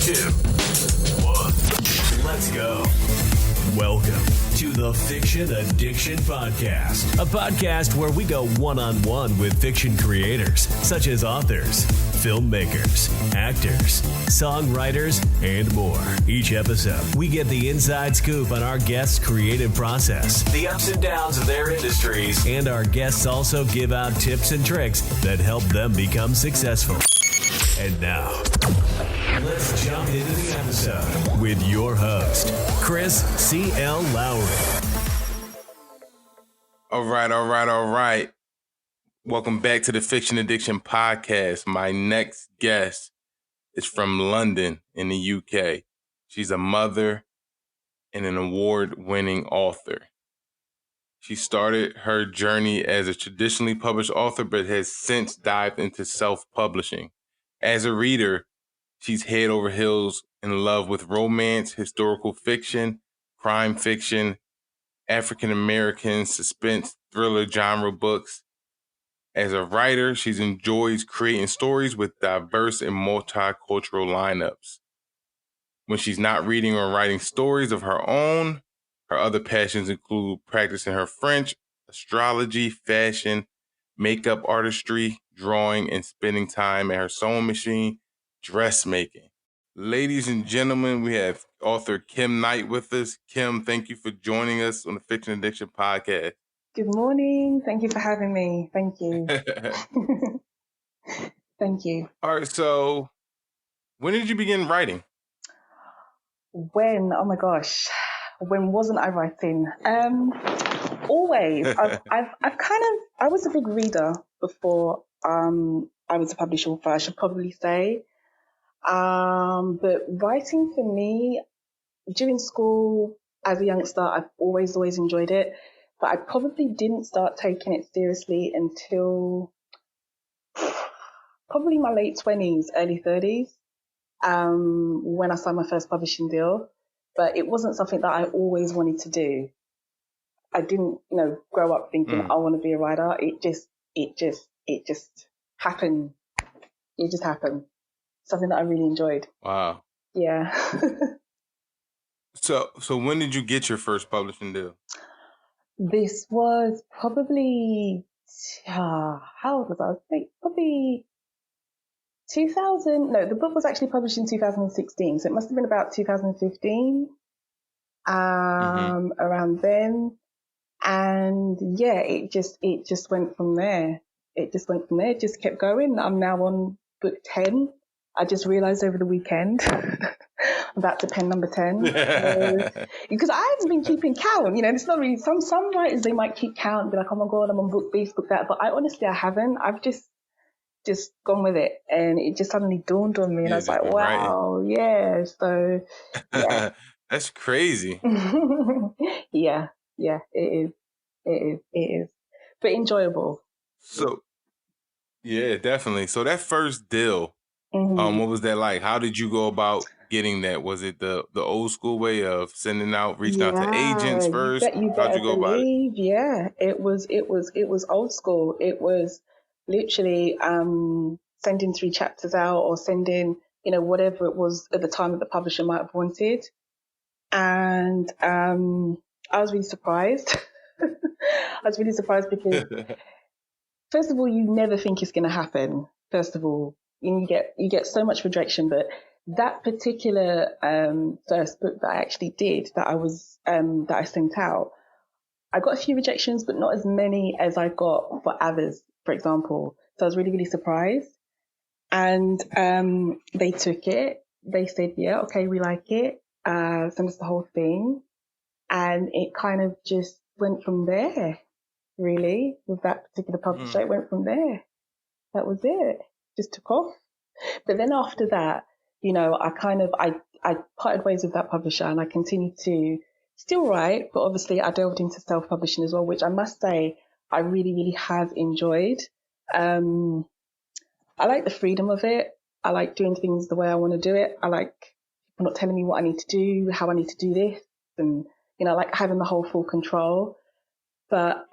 2, 1. Let's go. Welcome to the Fiction Addiction Podcast, a podcast where we go one-on-one with fiction creators, such as authors, filmmakers, actors, songwriters, and more. Each episode, we get the inside scoop on our guests' creative process, the ups and downs of their industries, and our guests also give out tips and tricks that help them become successful. And now, let's jump into the episode with your host, Chris C.L. Lowry. All right. Welcome back to the Fiction Addiction Podcast. My next guest is from London in the UK. She's a mother and an award-winning author. She started her journey as a traditionally published author, but has since dived into self-publishing. As a reader, she's head over heels in love with romance, historical fiction, crime fiction, African-American, suspense, thriller genre books. As a writer, she enjoys creating stories with diverse and multicultural lineups. When she's not reading or writing stories of her own, her other passions include practicing her French, astrology, fashion, makeup artistry, drawing, and spending time at her sewing machine, dressmaking. Ladies and gentlemen, we have author Kim Knight with us. Kim, thank you for joining us on the Fiction Addiction Podcast. Good morning. Thank you for having me. Thank you. Thank you. All right, so when did you begin writing? When? Oh my gosh. When wasn't I writing? Always. I was a big reader before I was a published author, I should probably say. But writing for me, during school, as a youngster, I've always enjoyed it. But I probably didn't start taking it seriously until probably my late 20s, early 30s, when I signed my first publishing deal. But it wasn't something that I always wanted to do. I didn't, grow up thinking I want to be a writer. It just happened. It just happened. Something that I really enjoyed. Wow. Yeah. So when did you get your first publishing deal? This was probably, how old was I? I think probably 2000. No, the book was actually published in 2016. So it must have been about 2015, around then. And yeah, it just went from there. It just kept going. I'm now on book 10. I just realized over the weekend I'm about to pen number 10. Because I haven't been keeping count. It's not really, some writers, they might keep count and be like, oh my God, I'm on book this, book that. But I haven't. I've just gone with it. And it just suddenly dawned on me. And I was like, wow, yeah. So, yeah. That's crazy. Yeah, it is. But enjoyable. So, yeah, definitely. So that first deal, what was that like? How did you go about getting that? Was it the old school way of reaching out to agents first? How'd you go about it? Yeah, it was old school. It was literally sending 3 chapters out or sending, whatever it was at the time that the publisher might have wanted. And I was really surprised. I was really surprised because, first of all, you never think it's going to happen. First of all, you get so much rejection, but that particular first book that I actually did, that I sent out, I got a few rejections, but not as many as I got for others, for example. So I was really, really surprised. And they took it. They said, yeah, okay, we like it. Send us the whole thing. And it kind of just went from there, really, with that particular publisher. It went from there. That was it. Just took off. But then after that, I parted ways with that publisher and I continued to still write, but obviously I delved into self-publishing as well, which I must say I really, really have enjoyed. I like the freedom of it. I like doing things the way I want to do it. I like people not telling me what I need to do, how I need to do this, and I like having the whole full control. But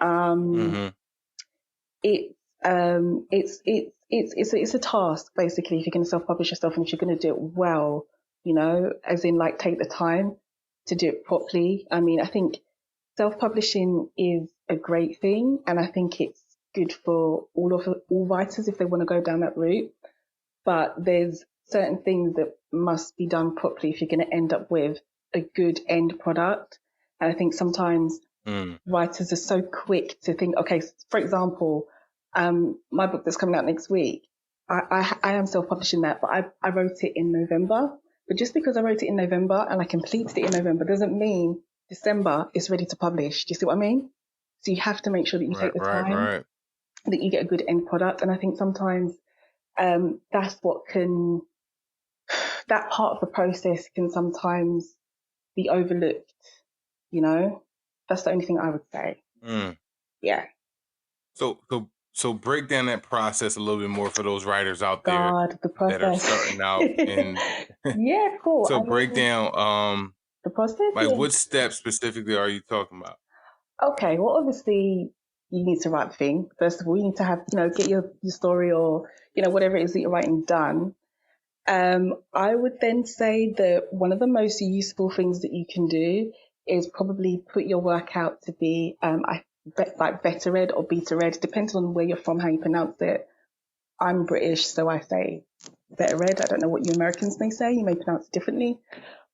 it's a task, basically, if you're going to self-publish yourself and if you're going to do it well. as in like take the time to do it properly. I mean, I think self-publishing is a great thing, and I think it's good for all writers if they want to go down that route. But there's certain things that must be done properly if you're going to end up with a good end product. And I think sometimes writers are so quick to think, okay, for example, my book that's coming out next week, I am self-publishing that, but I wrote it in November. But just because I wrote it in November and I completed it in November doesn't mean December is ready to publish. Do you see what I mean? So you have to make sure that you take the time, that you get a good end product. And I think sometimes that's that part of the process can sometimes be overlooked, That's the only thing I would say. Yeah. So break down that process a little bit more for those writers out there The process. that are starting out. And yeah, cool. So break down the process. Like what steps specifically are you talking about? Okay, well, obviously you need to write the thing. First of all, you need to have, get your story or, whatever it is that you're writing done. I would then say that one of the most useful things that you can do is probably put your work out to be like beta read or beta read, depends on where you're from, how you pronounce it. I'm British, so I say beta read. I don't know what you Americans may say. You may pronounce it differently.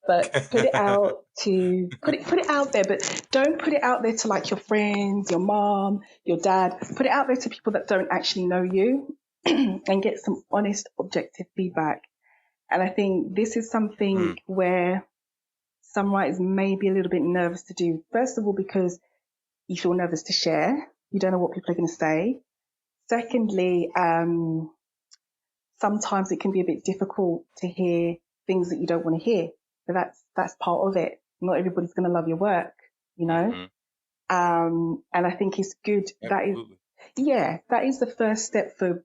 But put it out to put it out there, but don't put it out there to like your friends, your mom, your dad. Put it out there to people that don't actually know you and get some honest, objective feedback. And I think this is something where some writers may be a little bit nervous to do. First of all, because you feel nervous to share. You don't know what people are going to say. Secondly, sometimes it can be a bit difficult to hear things that you don't want to hear. So that's part of it. Not everybody's going to love your work, And I think it's good. Absolutely. That is the first step for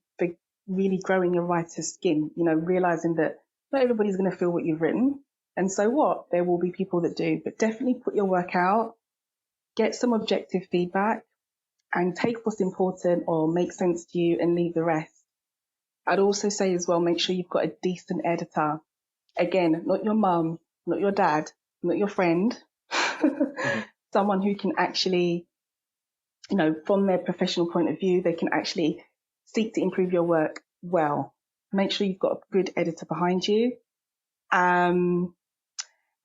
really growing your writer's skin, realizing that not everybody's going to feel what you've written. And so what? There will be people that do, but definitely put your work out, get some objective feedback, and take what's important or makes sense to you and leave the rest. I'd also say as well, make sure you've got a decent editor. Again, not your mum, not your dad, not your friend, someone who can actually, from their professional point of view, they can actually seek to improve your work well. Make sure you've got a good editor behind you. And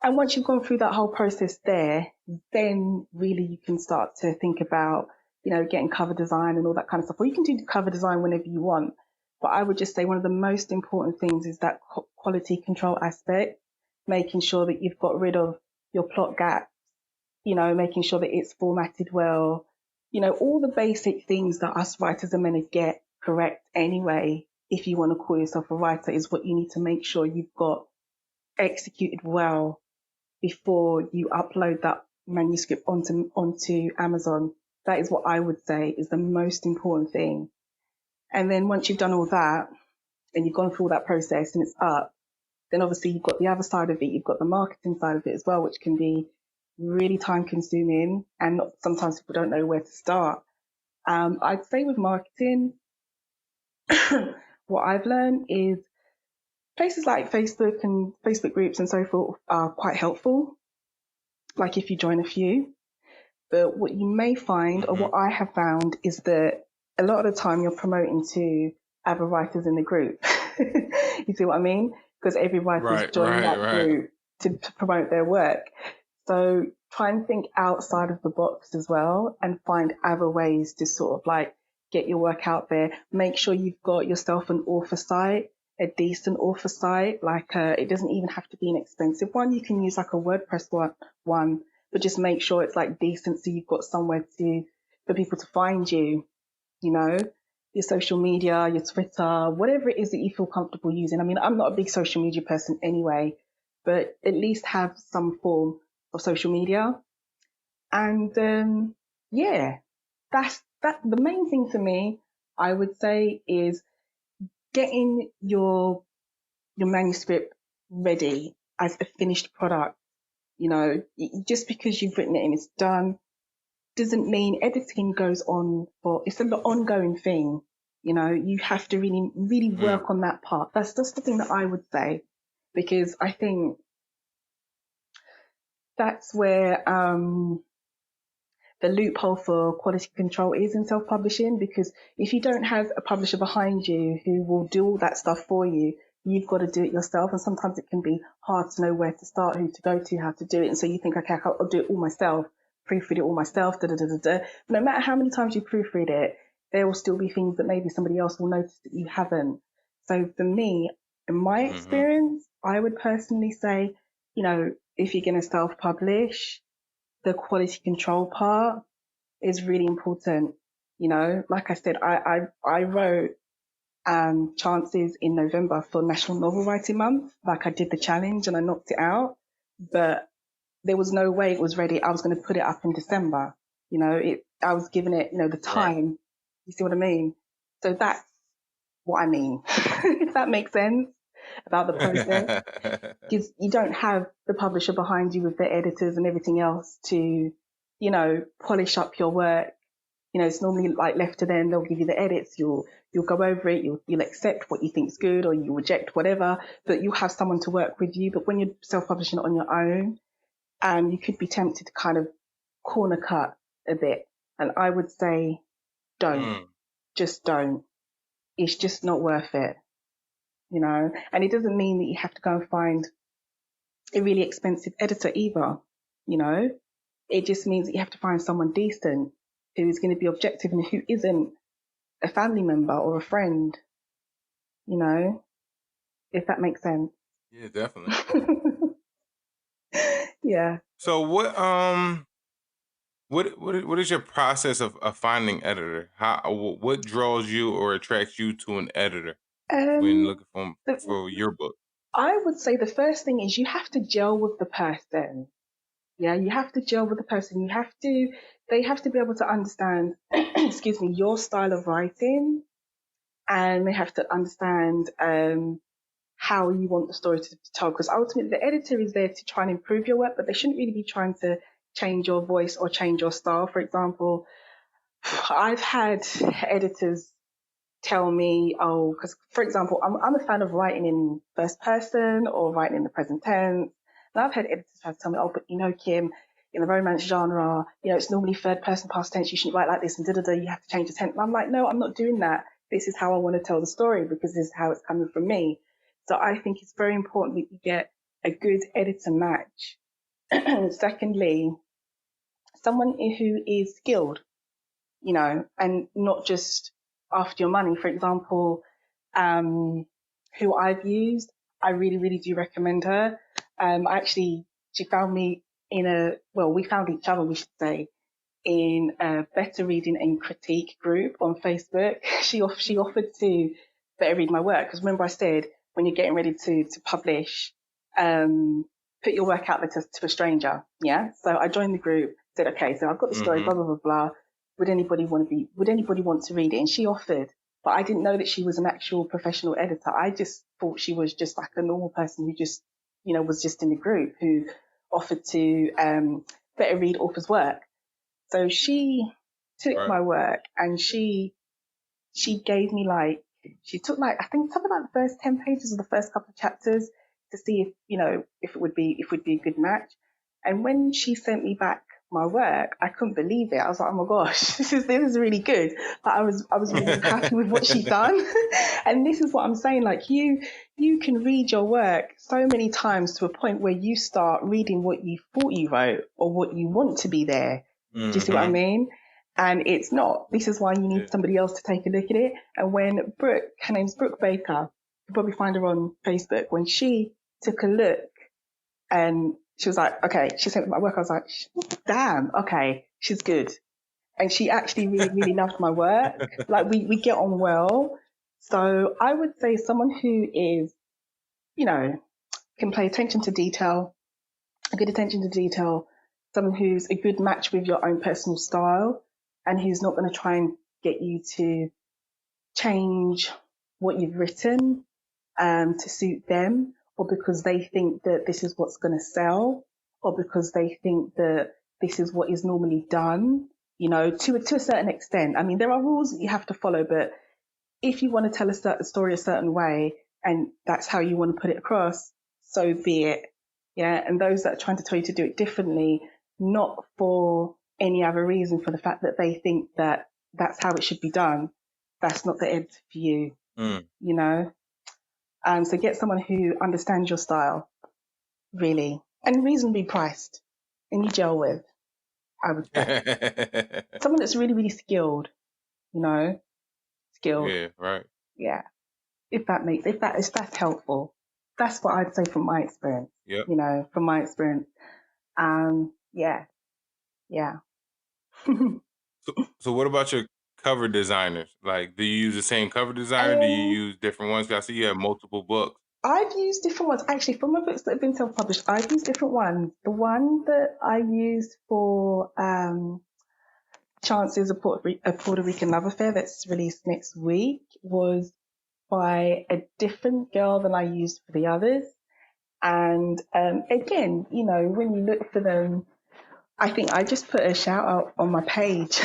once you've gone through that whole process there, then really you can start to think about, getting cover design and all that kind of stuff. Or you can do cover design whenever you want. But I would just say one of the most important things is that quality control aspect, making sure that you've got rid of your plot gaps, making sure that it's formatted well, all the basic things that us writers are meant to get correct anyway. If you want to call yourself a writer, is what you need to make sure you've got executed well before you upload that manuscript onto Amazon. That is what I would say is the most important thing. And then once you've done all that and you've gone through all that process and it's up, then obviously you've got the other side of it. You've got the marketing side of it as well, which can be really time consuming and sometimes people don't know where to start. I'd say with marketing, what I've learned is places like Facebook and Facebook groups and so forth are quite helpful. Like if you join a few, but what you may find or what I have found is that a lot of the time you're promoting to other writers in the group. You see what I mean? Because every writer's joined that group to promote their work. So try and think outside of the box as well and find other ways to sort of like get your work out there. Make sure you've got yourself an author site, a decent author site. Like it doesn't even have to be an expensive one. You can use like a WordPress one, but just make sure it's like decent so you've got somewhere for people to find you. Your social media, your Twitter, whatever it is that you feel comfortable using. I mean, I'm not a big social media person anyway, but at least have some form of social media. And that's the main thing for me, I would say, is getting your manuscript ready as a finished product. Just because you've written it and it's done, doesn't mean editing goes on it's an ongoing thing. You have to really, really work on that part. That's just the thing that I would say. because I think that's where the loophole for quality control is in self-publishing, because if you don't have a publisher behind you who will do all that stuff for you, you've got to do it yourself. And sometimes it can be hard to know where to start, who to go to, how to do it. And so you think, okay, I'll do it all myself, proofread it all myself, da da da da da. No matter how many times you proofread it, there will still be things that maybe somebody else will notice that you haven't. So for me, in my experience, I would personally say, if you're going to self-publish, the quality control part is really important. Like I said, I wrote chances in November for National Novel Writing Month. Like, I did the challenge and I knocked it out, but there was no way it was ready. I was going to put it up in December. I was giving it, the time. Right. You see what I mean? So that's what I mean, if that makes sense about the process. Because you don't have the publisher behind you with the editors and everything else to, polish up your work. It's normally like left to them. They'll give you the edits. You'll go over it. You'll accept what you think is good, or you reject whatever, but you'll have someone to work with you. But when you're self-publishing it on your own, you could be tempted to kind of corner cut a bit. And I would say, just don't. It's just not worth it, and it doesn't mean that you have to go and find a really expensive editor either, it just means that you have to find someone decent who is going to be objective and who isn't a family member or a friend, if that makes sense. Yeah, definitely. Yeah. So what is your process of finding editor? What draws you or attracts you to an editor when looking for your book? I would say the first thing is you have to gel with the person. Yeah, you have to gel with the person. They have to be able to understand, excuse me, your style of writing, and they have to understand how you want the story to be told. Because ultimately, the editor is there to try and improve your work, but they shouldn't really be trying to change your voice or change your style. For example, I've had editors tell me, because, for example, I'm a fan of writing in first person or writing in the present tense. And I've had editors try to tell me, but Kim, in the romance genre, it's normally third person past tense. You shouldn't write like this and you have to change the tense. And I'm like, no, I'm not doing that. This is how I want to tell the story because this is how it's coming from me. So I think it's very important that you get a good editor match. Secondly, someone who is skilled, and not just after your money. For example, who I've used, I really, really do recommend her. She found me we found each other, we should say, in a Better Reading and Critique group on Facebook. She offered to better read my work, because remember I said, when you're getting ready to publish, put your work out there to a stranger. Yeah. So I joined the group, said, okay, so I've got the story, blah, blah, blah, blah. Would anybody want to read it? And she offered, but I didn't know that she was an actual professional editor. I just thought she was just like a normal person who just, was just in the group, who offered to better read author's work. So she took my work and she gave me she took I think something like the first 10 pages of the first couple of chapters to see if it would be a good match. And when she sent me back my work, I couldn't believe it. I was like, oh my gosh, this is really good. But I was really happy with what she'd done. And this is what I'm saying, you can read your work so many times to a point where you start reading what you thought you wrote or what you want to be there. Do you see what I mean? And it's not. This is why you need somebody else to take a look at it. And when her name's Brooke Baker, you'll probably find her on Facebook, when she took a look and she was like, okay, she sent me my work. I was like, damn, okay, she's good. And she actually really, really loved my work. We get on well. So I would say someone who is, can pay attention to detail, a good attention to detail, someone who's a good match with your own personal style, and who's not going to try and get you to change what you've written to suit them, or because they think that this is what's going to sell, or because they think that this is what is normally done, to a certain extent. I mean, there are rules that you have to follow, but if you want to tell a story a certain way, and that's how you want to put it across, so be it. Yeah. And those that are trying to tell you to do it differently, not for any other reason, for the fact that they think that that's how it should be done, that's not the end for you, you know? So get someone who understands your style, really, and reasonably priced, and you gel with, I would say. Someone that's really, really skilled, you know, skilled. Yeah, right. Yeah. If that's helpful. That's what I'd say from my experience. Yep. You know, from my experience. Yeah. So what about your cover designers? Like, do you use the same cover designer? Do you use different ones? 'Cause I see you have multiple books. I've used different ones. Actually, for my books that have been self-published, I've used different ones. The one that I used for Chances of Puerto Rican Love Affair that's released next week was by a different girl than I used for the others. And again, you know, when you look for them, I think I just put a shout out on my page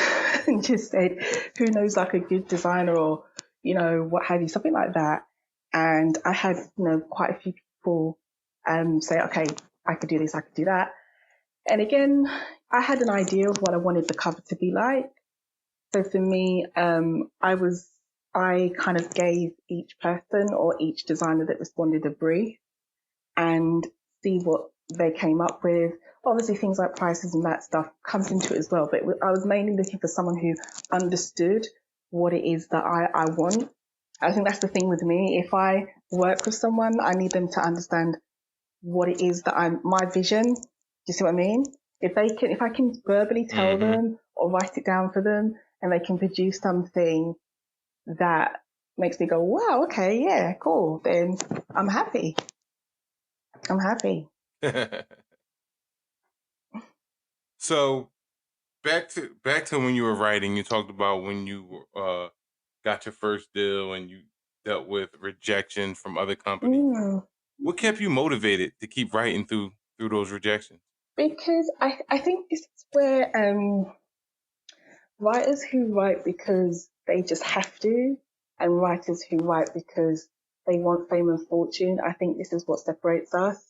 and just said, who knows, like a good designer or, you know, what have you, something like that. And I had, you know, quite a few people say, okay, I could do this, I could do that. And again, I had an idea of what I wanted the cover to be like. So for me, I kind of gave each person or each designer that responded a brief and see what they came up with. Obviously, things like prices and that stuff comes into it as well. But I was mainly looking for someone who understood what it is that I want. I think that's the thing with me. If I work with someone, I need them to understand what it is that my vision. Do you see what I mean? If I can verbally tell them or write it down for them, and they can produce something that makes me go, wow, okay, yeah, cool, then I'm happy. So back to when you were writing, you talked about when you got your first deal and you dealt with rejection from other companies. What kept you motivated to keep writing through those rejections? Because I think this is where writers who write because they just have to, and writers who write because they want fame and fortune, I think this is what separates us.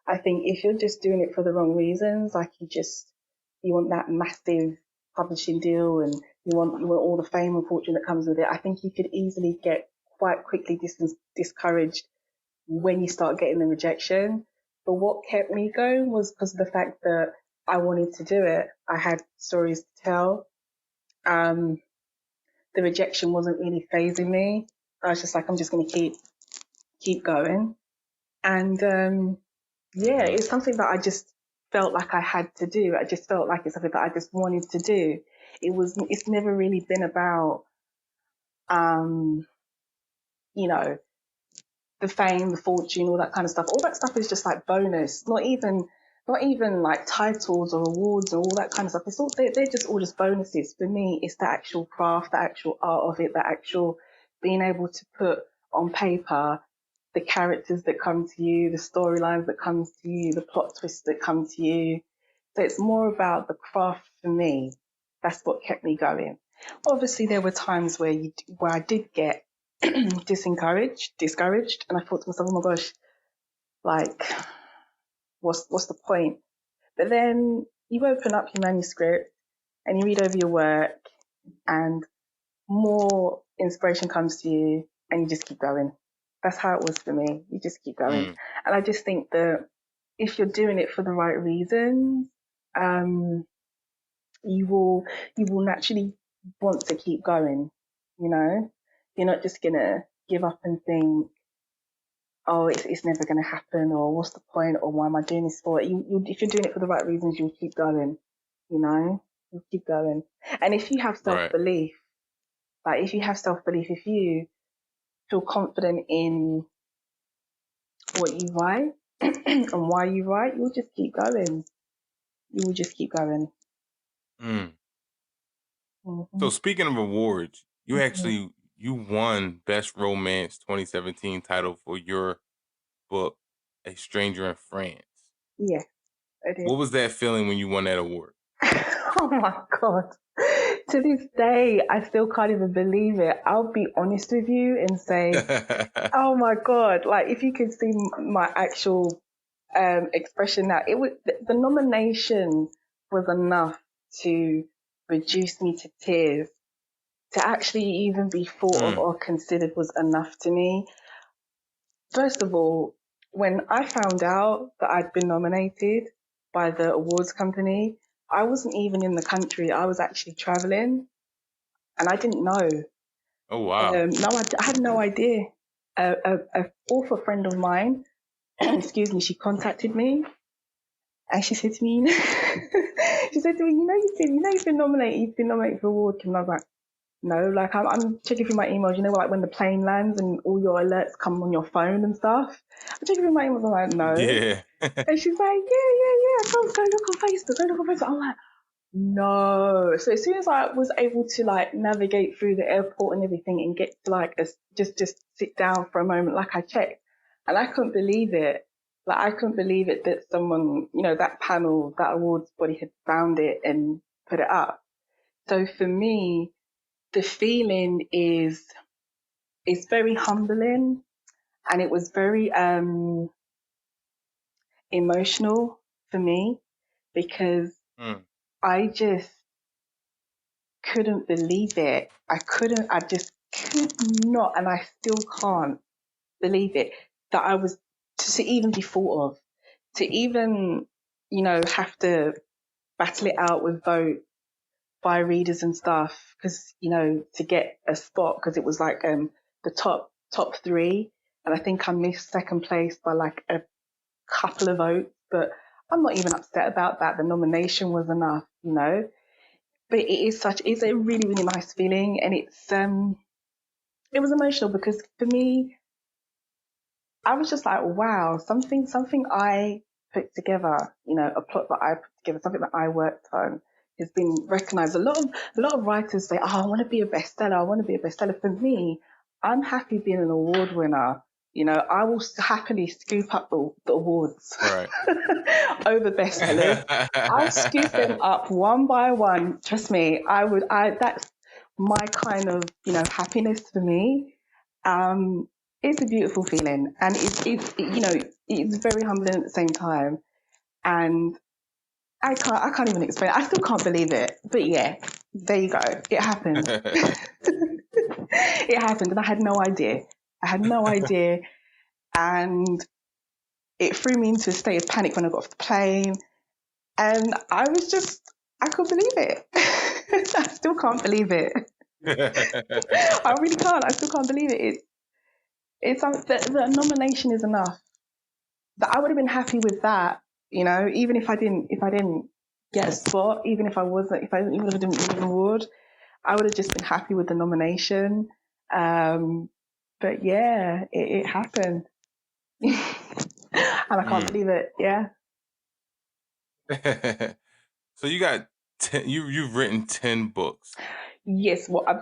I think if you're just doing it for the wrong reasons, like you want that massive publishing deal and you want all the fame and fortune that comes with it, I think you could easily get quite quickly discouraged when you start getting the rejection. But what kept me going was because of the fact that I wanted to do it. I had stories to tell. The rejection wasn't really phasing me. I was just like, I'm just going to keep going. And yeah, it's something that I just felt like I had to do. I just felt like it's something that I just wanted to do. It's never really been about, you know, the fame, the fortune, all that kind of stuff. All that stuff is just like bonus. Not even like titles or awards or all that kind of stuff. It's all they're just all just bonuses. For me, it's the actual craft, the actual art of it, the actual being able to put on paper the characters that come to you, the storylines that come to you, the plot twists that come to you. So it's more about the craft for me. That's what kept me going. Obviously, there were times where I did get discouraged, and I thought to myself, oh my gosh, like, what's the point? But then you open up your manuscript and you read over your work, and more inspiration comes to you, and you just keep going. That's how it was for me. You just keep going. And I just think that if you're doing it for the right reasons, you will naturally want to keep going. You know, you're not just gonna give up and think, oh, it's never gonna happen, or what's the point, or why am I doing this for? If you're doing it for the right reasons, you'll keep going. You know, you'll keep going. And if you have self-belief, if you feel confident in what you write and why you write, you'll just keep going. You will just keep going. So speaking of awards, you won Best Romance 2017 title for your book, A Stranger in France. Yeah, I did. What was that feeling when you won that award? Oh my God. To this day, I still can't even believe it. I'll be honest with you and say, oh my God, like if you could see my actual expression now, it was the nomination was enough to reduce me to tears. To actually even be thought of or considered was enough to me. First of all, when I found out that I'd been nominated by the awards company, I wasn't even in the country. I was actually traveling and I didn't know. Oh, wow. No, I had no idea. A author friend of mine, excuse me, she contacted me and she said to me, she said to me, you've been nominated for award. And I was like, no, like I'm checking through my emails, like when the plane lands and all your alerts come on your phone and stuff. I'm checking through my emails, I'm like, no. Yeah. And she's like, yeah, go look on Facebook, I'm like, no. So as soon as I was able to like navigate through the airport and everything and get to like just sit down for a moment, like I checked and I couldn't believe it. Like I couldn't believe it that someone, that panel, that awards body had found it and put it up. So for me, the feeling is very humbling and it was very emotional for me because I just couldn't believe it. I just could not, and I still can't believe it, that I was to even be thought of, to even, have to battle it out with vote by readers and stuff, because, to get a spot, because it was like the top three, and I think I missed second place by like a couple of votes, but I'm not even upset about that. The nomination was enough, But it's a really, really nice feeling, and it was emotional because for me, I was just like, wow, something I put together, a plot that I put together, something that I worked on has been recognized. A lot of writers say, oh, I want to be a bestseller. For me, I'm happy being an award winner. I will happily scoop up the awards over bestsellers. I'll scoop them up one by one. Trust me, that's my kind of, happiness for me. It's a beautiful feeling and it's very humbling at the same time. And I can't even explain it. I still can't believe it. But yeah, there you go. It happened. It happened and I had no idea. And it threw me into a state of panic when I got off the plane. And I couldn't believe it. I still can't believe it. I really can't. I still can't believe it. It's the nomination is enough. That I would have been happy with that, even if I didn't get a spot, even if I didn't win an award, I would have just been happy with the nomination. But yeah, it happened. And I can't believe it. Yeah. So you got you've written 10 books. Yes. I'm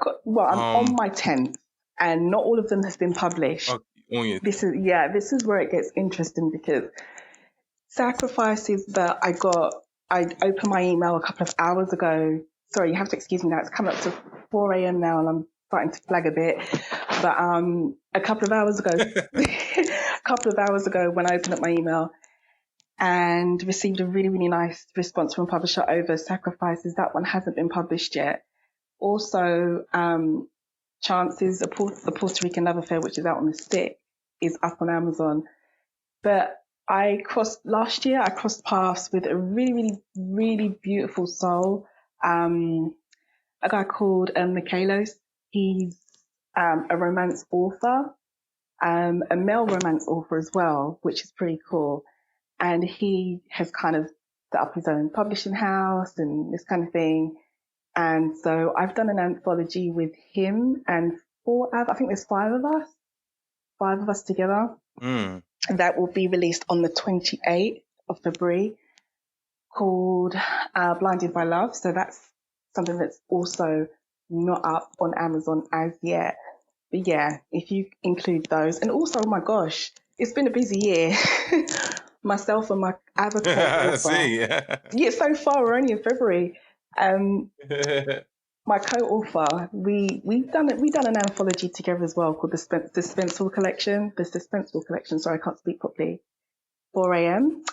on my 10th and not all of them has been published. Okay, this is where it gets interesting because Sacrifices that I opened my email a couple of hours ago. Sorry, you have to excuse me now. It's coming up to 4 a.m. now and I'm starting to flag a bit. But a couple of hours ago when I opened up my email and received a really, really nice response from a publisher over Sacrifices. That one hasn't been published yet. Also, Chances, the Puerto Rican Love Affair, which is out on the stick, is up on Amazon. But last year I crossed paths with a really, really, really beautiful soul. A guy called Michaelos. He's a romance author, a male romance author as well, which is pretty cool. And he has kind of set up his own publishing house and this kind of thing. And so I've done an anthology with him and I think there's five of us together. That will be released on the 28th of February called Blinded by Love. So that's something that's also not up on Amazon as yet. But yeah, if you include those. And also, oh my gosh, it's been a busy year. Myself and my avatar author. See, yeah, so far we're only in February. my co-author, we've done an anthology together as well called the Suspenseful Collection. The Suspenseful Collection. Sorry, I can't speak properly. 4 a.m.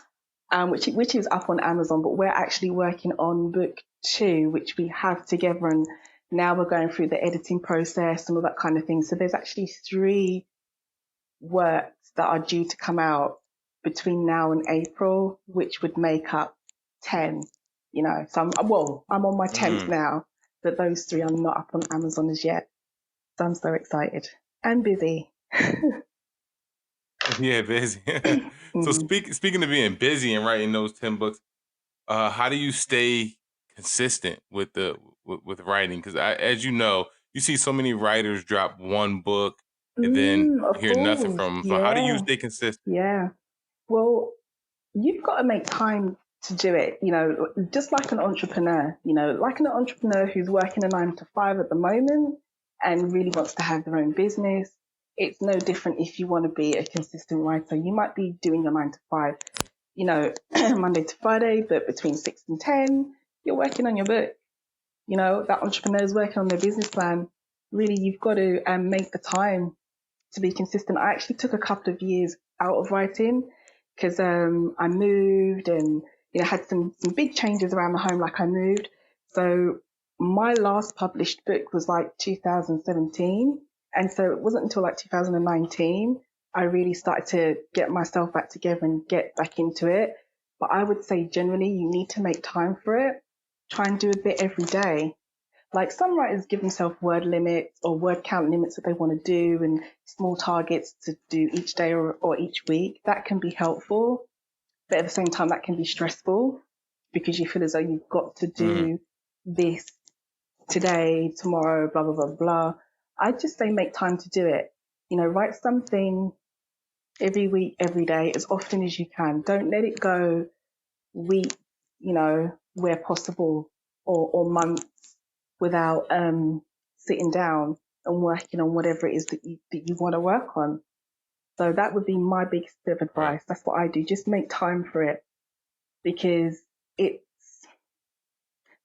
Which is up on Amazon, but we're actually working on book 2, which we have together, and now we're going through the editing process and all that kind of thing. So there's actually 3 works that are due to come out between now and April, which would make up 10. So I'm on my 10th now, but those 3 are not up on Amazon as yet. So I'm so excited and busy. Yeah, busy. So speaking of being busy and writing those 10 books, how do you stay consistent with with writing? Because as you know, you see so many writers drop one book and then Of hear nothing course. from them. So how do you Yeah. stay consistent? Yeah. Well, you've got to make time to do it, just like an entrepreneur, like an entrepreneur who's working a 9 to 5 at the moment and really wants to have their own business. It's no different if you want to be a consistent writer. You might be doing your 9 to 5, Monday to Friday, but between 6 and 10, you're working on your book. That entrepreneur is working on their business plan. Really, you've got to make the time to be consistent. I actually took a couple of years out of writing because I moved and had some big changes around the home. Like I moved, so my last published book was like 2017, and so it wasn't until like 2019 I really started to get myself back together and get back into it. But I would say generally you need to make time for it. Try and do a bit every day. Like some writers give themselves word limits or word count limits that they want to do and small targets to do each day or each week. That can be helpful, but at the same time, that can be stressful because you feel as though you've got to do this today, tomorrow, blah, blah, blah, blah. I just say make time to do it. Write something every week, every day, as often as you can. Don't let it go weeks, where possible, or months without sitting down and working on whatever it is that you want to work on. So that would be my biggest bit of advice. That's what I do. Just make time for it because the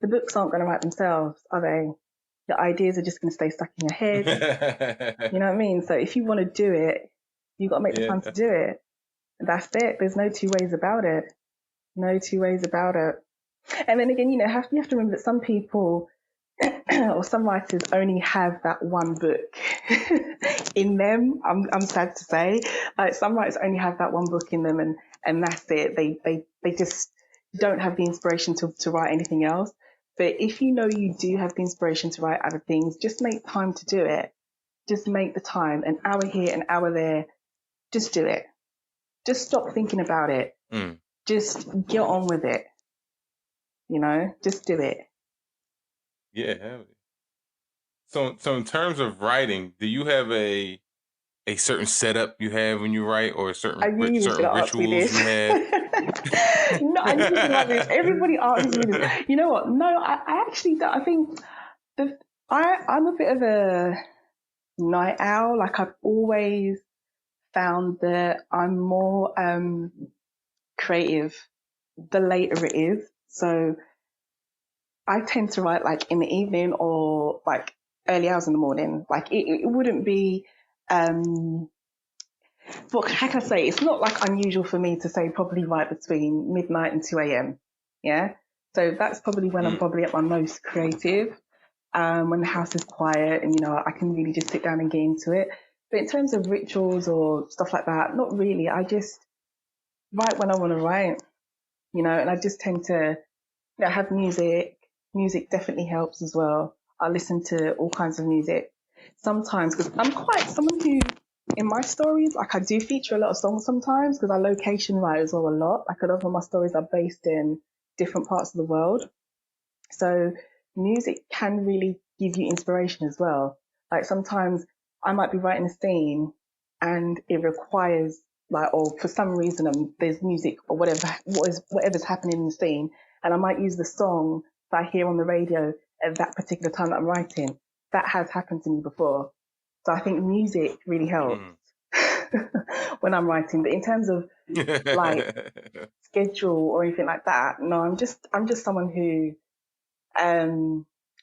books aren't going to write themselves, are they? The ideas are just going to stay stuck in your head. You know what I mean? So if you want to do it, you've got to make the time to do it. And that's it. There's no two ways about it. No two ways about it. And then again, you have to remember that some people or some writers only have that one book in them. I'm sad to say, some writers only have that one book in them, and that's it. They just don't have the inspiration to write anything else. But if you do have the inspiration to write other things, just make time to do it. Just make the time, an hour here, an hour there. Just do it. Just stop thinking about it. Just get on with it. Just do it. Yeah. So in terms of writing, do you have a certain setup you have when you write, or certain rituals you have? No, I knew you were gonna ask me this. Everybody asks me this. You know what? No, I actually don't. I think I'm a bit of a night owl. Like I've always found that I'm more creative the later it is. So I tend to write like in the evening or like early hours in the morning. Like it wouldn't be what how can I say? It's not like unusual for me to say probably write between midnight and 2 a.m. Yeah. So that's probably when I'm probably at my most creative, when the house is quiet and, I can really just sit down and get into it. But in terms of rituals or stuff like that, not really. I just write when I want to write, and I just tend to have music. Music definitely helps as well. I listen to all kinds of music sometimes because I'm quite someone who, in my stories, like I do feature a lot of songs sometimes because I location write as well a lot. Like a lot of my stories are based in different parts of the world. So music can really give you inspiration as well. Like sometimes I might be writing a scene and it requires or for some reason there's music or whatever's happening in the scene, and I might use the song that I hear on the radio at that particular time that I'm writing. That has happened to me before. So I think music really helps when I'm writing. But in terms of schedule or anything like that, no, I'm just someone who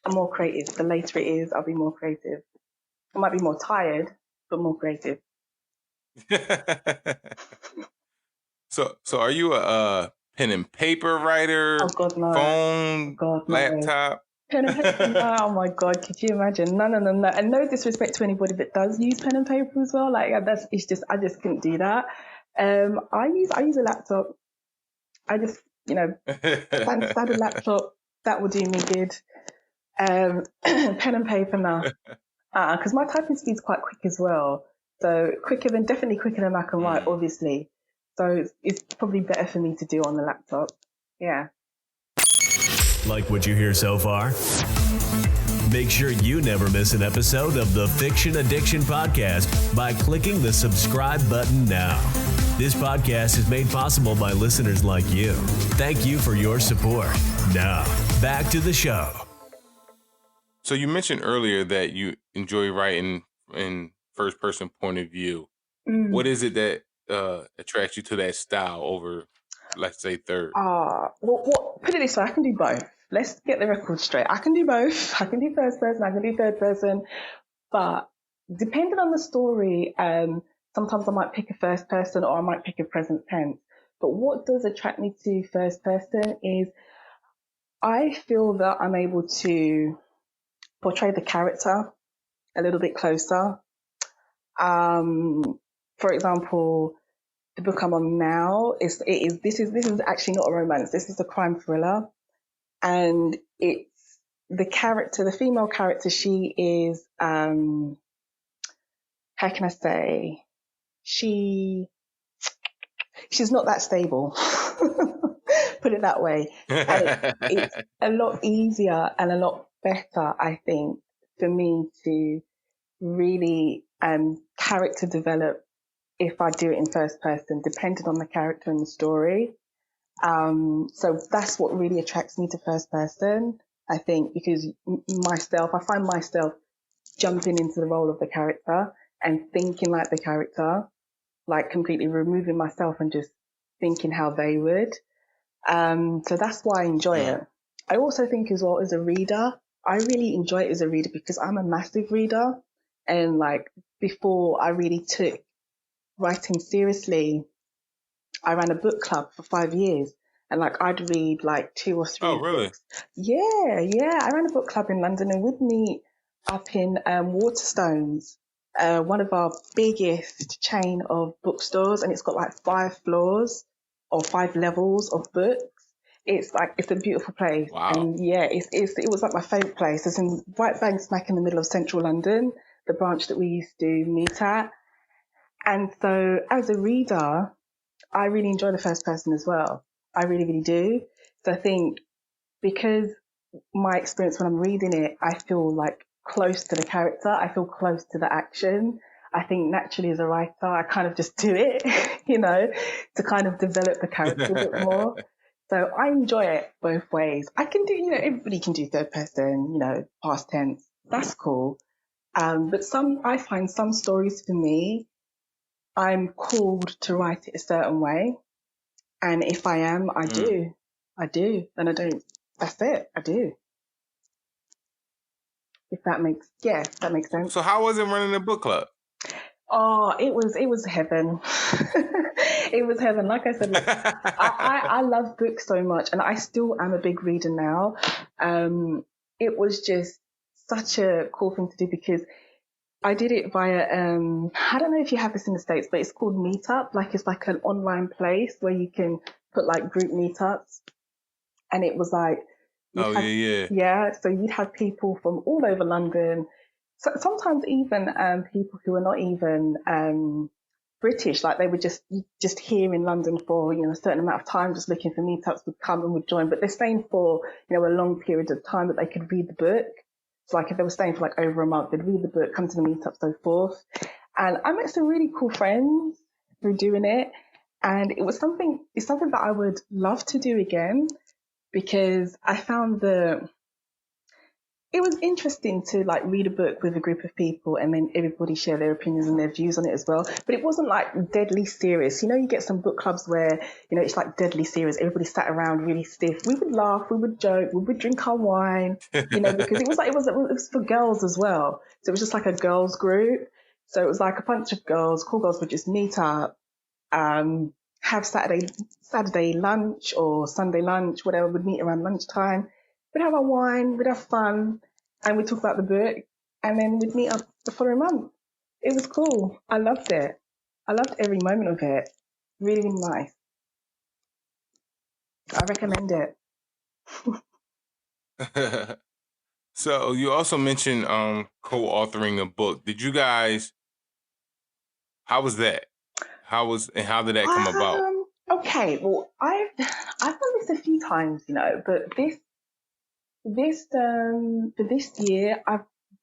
I'm more creative. The later it is, I'll be more creative. I might be more tired, but more creative. So are you a pen and paper writer? Oh God, no. Oh Phone, God, no. laptop? Pen and paper. No, oh my God, could you imagine? No, no, no, no. And no disrespect to anybody that does use pen and paper as well. Like I just couldn't do that. I use a laptop. I just, standard laptop, that will do me good. Pen and paper now. Because my typing speed's quite quick as well. So definitely quicker than I can write, obviously. So it's probably better for me to do on the laptop. Yeah. Like what you hear so far? Make sure you never miss an episode of the Fiction Addiction Podcast by clicking the subscribe button now. This podcast is made possible by listeners like you. Thank you for your support. Now, back to the show. So you mentioned earlier that you enjoy writing in first-person point of view. What is it that attracts you to that style over, let's say, third? Put it this way, I can do both. Let's get the record straight. I can do both. I can do first person, I can do third person. But depending on the story, sometimes I might pick a first person or I might pick a present tense. But what does attract me to first person is I feel that I'm able to portray the character a little bit closer. For example, the book I'm on now this is actually not a romance. This is a crime thriller, and it's the female character. She is how can I say? She's not that stable. Put it that way. And it's a lot easier and a lot better, I think, for me to really character develop if I do it in first person, depending on the character and the story. So that's what really attracts me to first person, I think, because I find myself jumping into the role of the character and thinking like the character, like completely removing myself and just thinking how they would. So that's why I enjoy it. I also think as well as a reader, I really enjoy it as a reader because I'm a massive reader. And like before I really took writing seriously, I ran a book club for 5 years and like I'd read like 2 or 3 Oh, really? books. Yeah. I ran a book club in London and we'd meet up in Waterstones, one of our biggest chain of bookstores, and it's got like 5 floors or 5 levels of books. It's a beautiful place. Wow. And yeah, it was like my favourite place. It's in right bang smack in the middle of central London, the branch that we used to meet at. And so as a reader, I really enjoy the first person as well. I really, really do. So I think because my experience when I'm reading it, I feel like close to the character. I feel close to the action. I think naturally as a writer, I kind of just do it, to kind of develop the character a bit more. So I enjoy it both ways. I can do, everybody can do third person, past tense. That's cool. But I find some stories for me, I'm called to write it a certain way. And if I am, I do. And I don't, that's it. I do. If that makes sense. So how was it running a book club? Oh, it was heaven. It was heaven. Like I said, I love books so much and I still am a big reader now. It was just such a cool thing to do because I did it via, I don't know if you have this in the States, but it's called Meetup. Like it's like an online place where you can put like group meetups. And it was like, yeah. So you'd have people from all over London. So sometimes even people who are not even British, like they were just here in London for a certain amount of time, just looking for meetups, would come and would join. But they're staying for a long period of time that they could read the book. So like if they were staying for like over a month, they'd read the book, come to the meetup, so forth. And I met some really cool friends through doing it, and it's something that I would love to do again because I found it was interesting to like read a book with a group of people and then everybody share their opinions and their views on it as well. But it wasn't like deadly serious. You know, you get some book clubs where, you know, it's like deadly serious. Everybody sat around really stiff. We would laugh, we would joke, we would drink our wine, you know, because it was for girls as well. So it was just like a girls group. So it was like a bunch of girls, cool girls would just meet up, have Saturday lunch or Sunday lunch, whatever, would meet around lunchtime. We'd have our wine, we'd have fun, and we'd talk about the book, and then we'd meet up the following month. It was cool. I loved it. I loved every moment of it. Really, really nice. I recommend it. So you also mentioned co-authoring a book. Did you guys? How was that? How did that come about? Okay, well, I've done this a few times, you know, but for this year,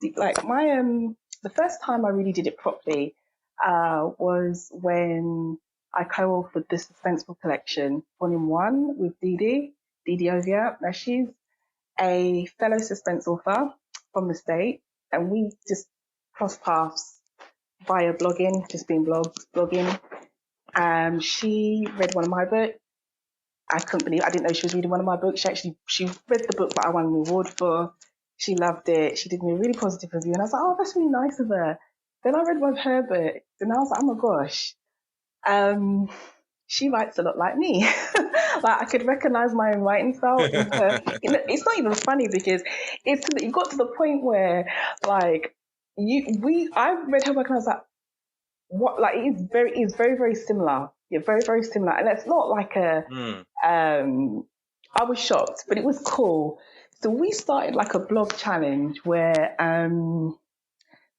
the first time I really did it properly was when I co-authored the Suspenseful collection, Volume 1 with Didi Ovia. Now she's a fellow suspense author from the States, and we just crossed paths via blogging, just being blogging. She read one of my books. I didn't know she was reading one of my books. She read the book that I won an award for. She loved it. She did me a really positive review. And I was like, oh, that's really nice of her. Then I read one of her books and I was like, oh my gosh. She writes a lot like me. Like I could recognize my own writing style in her. It's not even funny because it got to the point where like I read her work and I was like, what, like it is very, very similar. Yeah, very, very similar. And it's not like I was shocked, but it was cool. So we started like a blog challenge where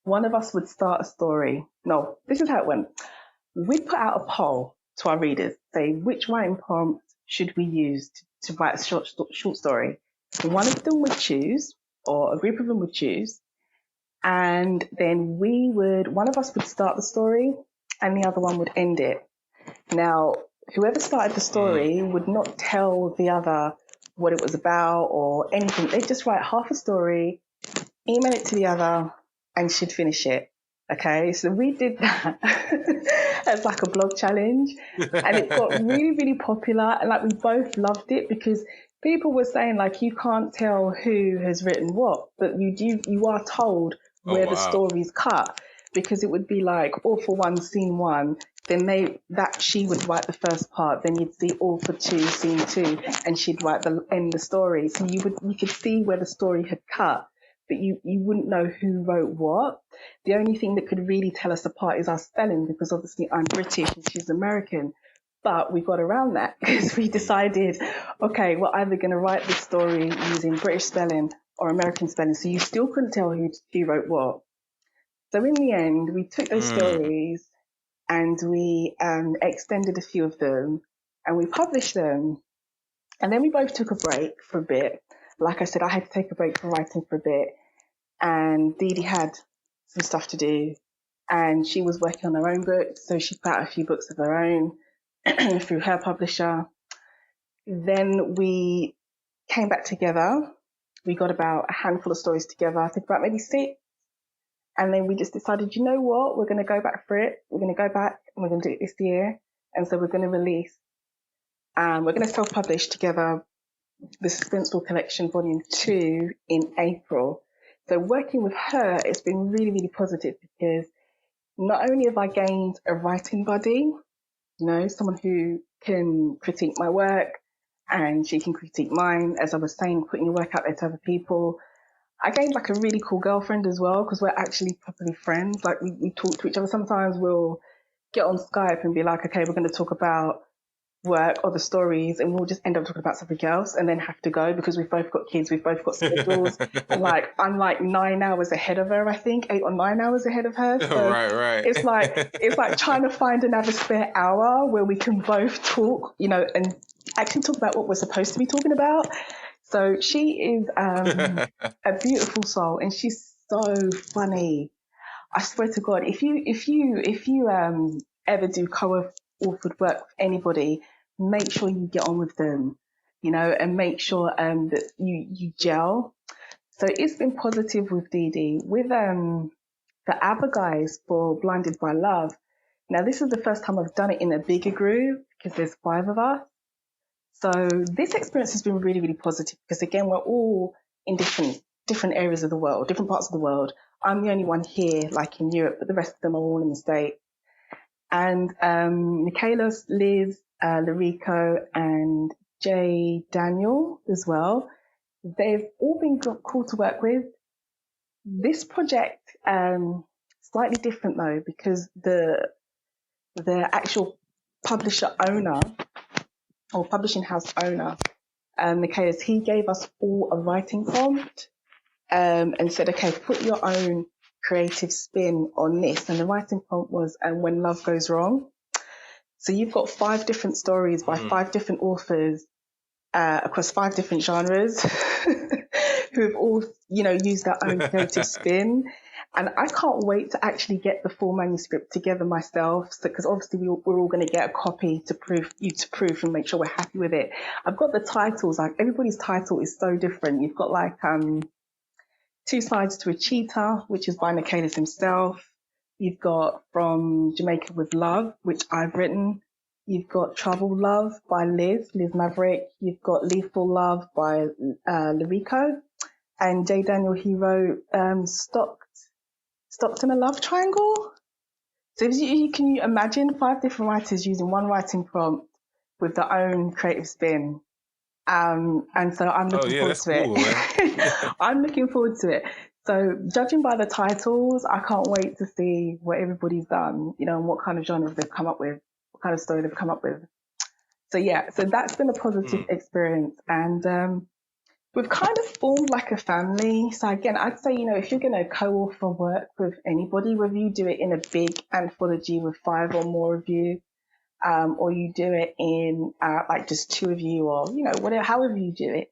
one of us would start a story. No, this is how it went. We'd put out a poll to our readers, say which writing prompt should we use to write a short story. One of them would choose, or a group of them would choose, and then one of us would start the story and the other one would end it. Now, whoever started the story would not tell the other what it was about or anything. They'd just write half a story, email it to the other, and she'd finish it. Okay, so we did that as like a blog challenge, and it got really, really popular. And like we both loved it because people were saying like you can't tell who has written what, but you are told where the story's cut, because it would be like all for one, scene 1. Then she would write the first part. Then you'd see all for 2, scene 2, and she'd end the story. So you could see where the story had cut, but you wouldn't know who wrote what. The only thing that could really tell us apart is our spelling, because obviously I'm British and she's American. But we got around that because we decided, okay, we're either going to write this story using British spelling or American spelling. So you still couldn't tell who wrote what. So in the end, we took those stories and we extended a few of them and we published them. And then we both took a break for a bit. Like I said, I had to take a break from writing for a bit. And Didi had some stuff to do. And she was working on her own book. So she put out a few books of her own through her publisher. Then we came back together. We got about a handful of stories together. I think about maybe 6. And then we just decided, you know what, we're going to go back for it. We're going to go back and we're going to do it this year. And so we're going to release, we're going to self-publish together the Suspenseful Collection Volume 2 in April. So working with her, it's been really, really positive because not only have I gained a writing buddy, you know, someone who can critique my work and she can critique mine, as I was saying, putting your work out there to other people. I gained like a really cool girlfriend as well because we're actually properly friends. Like we talk to each other. Sometimes we'll get on Skype and be like, okay, we're going to talk about work or the stories, and we'll just end up talking about something else and then have to go because we've both got kids, we've both got schedules. And like I'm like 9 hours ahead of her, I think 8 or 9 hours ahead of her. So right. it's like trying to find another spare hour where we can both talk, you know, and actually talk about what we're supposed to be talking about. So she is a beautiful soul, and she's so funny. I swear to God, if you ever do co-authored work with anybody, make sure you get on with them, you know, and make sure that you gel. So it's been positive with Dee Dee. With the other guys for Blinded by Love, now this is the first time I've done it in a bigger group because there's 5 of us. So this experience has been really, really positive because again, we're all in different areas of the world, different parts of the world. I'm the only one here, like in Europe, but the rest of them are all in the States. And Michaelos, Liz, Larico, and Jay Daniel as well. They've all been cool to work with. This project, slightly different though, because the actual publisher owner or publishing house owner, Michaelis, he gave us all a writing prompt and said, okay, put your own creative spin on this. And the writing prompt was, and when love goes wrong. So you've got 5 different stories by 5 different authors across 5 different genres who have all, used their own creative spin. And I can't wait to actually get the full manuscript together myself. So, because obviously we're all going to get a copy to proof and make sure we're happy with it. I've got the titles, like everybody's title is so different. You've got like, 2 Sides to a Cheetah, which is by Michaelis himself. You've got From Jamaica with Love, which I've written. You've got Trouble Love by Liz Maverick. You've got Lethal Love by Larico. And Jay Daniel, he wrote Stockton a Love Triangle. So can you imagine 5 different writers using one writing prompt with their own creative spin? And so I'm looking forward to it. Cool, I'm looking forward to it. So judging by the titles, I can't wait to see what everybody's done, and what kind of genres they've come up with, what kind of story they've come up with. So yeah, so that's been a positive experience. And we've kind of formed like a family. So again, I'd say, if you're going to co-author work with anybody, whether you do it in a big anthology with 5 or more of you, or you do it in like just 2 of you, or whatever, however you do it,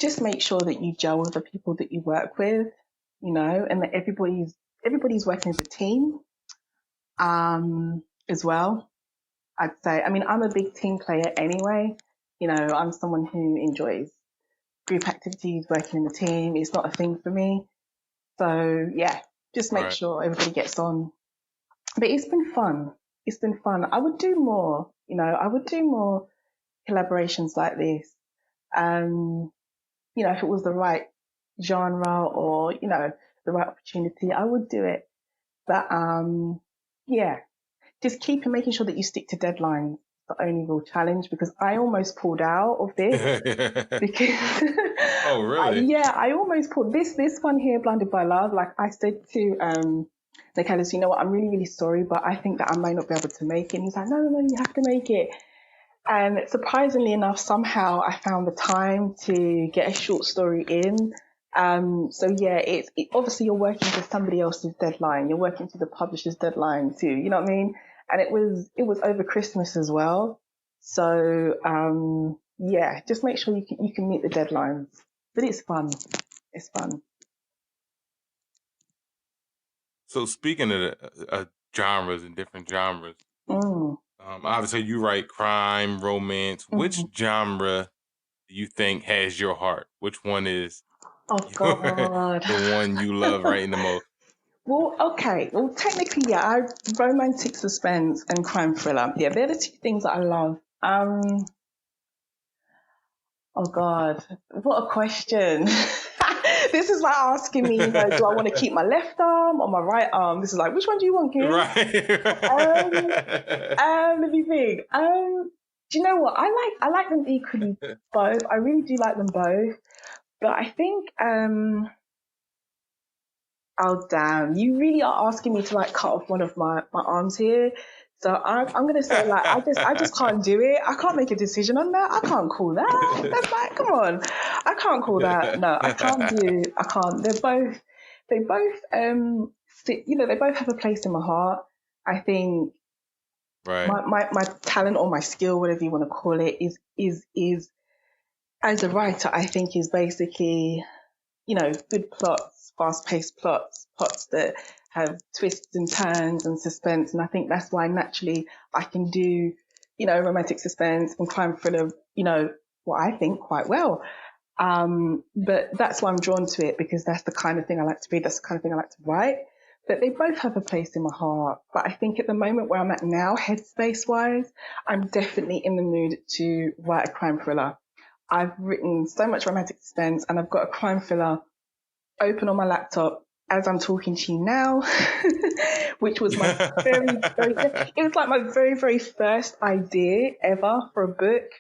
just make sure that you gel with the people that you work with, and that everybody's working as a team, as well. I'd say, I'm a big team player anyway. I'm someone who enjoys group activities, working in the team. It's not a thing for me. So yeah, just make sure everybody gets on. But it's been fun. It's been fun. I would do more, I would do more collaborations like this. If it was the right genre or, the right opportunity, I would do it. But, yeah, just making sure that you stick to deadlines. The only real challenge, because I almost pulled out of this because oh really? I almost pulled this one here, Blinded by Love. Like I said to Nicholas, I'm really, really sorry, but I think that I might not be able to make it. And he's like, no, you have to make it. And surprisingly enough, somehow I found the time to get a short story in. So yeah, obviously you're working to somebody else's deadline. You're working to the publisher's deadline too. You know what I mean? And it was over Christmas as well. So yeah, just make sure you can meet the deadlines. But it's fun. It's fun. So speaking of genres and different genres, obviously you write crime, romance. Which genre do you think has your heart? Which one is the one you love writing the most? Well, okay. Well, technically, yeah, romantic suspense and crime thriller. Yeah, they're the 2 things that I love. Oh God, what a question. This is like asking me, do I want to keep my left arm or my right arm? This is like, which one do you want, Kim? Right. Let me think. Do you know what? I like them equally both. I really do like them both. But I think, oh damn, you really are asking me to like cut off one of my arms here. So I'm going to say like, I just can't do it. I can't make a decision on that. I can't call that. That's like, come on. I can't call that. No, I can't. They both, they both have a place in my heart. I think my talent or my skill, whatever you want to call it, is as a writer, I think is basically, good plots, fast-paced plots that have twists and turns and suspense. And I think that's why naturally I can do, romantic suspense and crime thriller, what I think quite well. But that's why I'm drawn to it, because that's the kind of thing I like to read. That's the kind of thing I like to write. But they both have a place in my heart. But I think at the moment where I'm at now, headspace wise, I'm definitely in the mood to write a crime thriller. I've written so much romantic suspense, and I've got a crime thriller open on my laptop as I'm talking to you now, which was my it was like my very, very first idea ever for a book.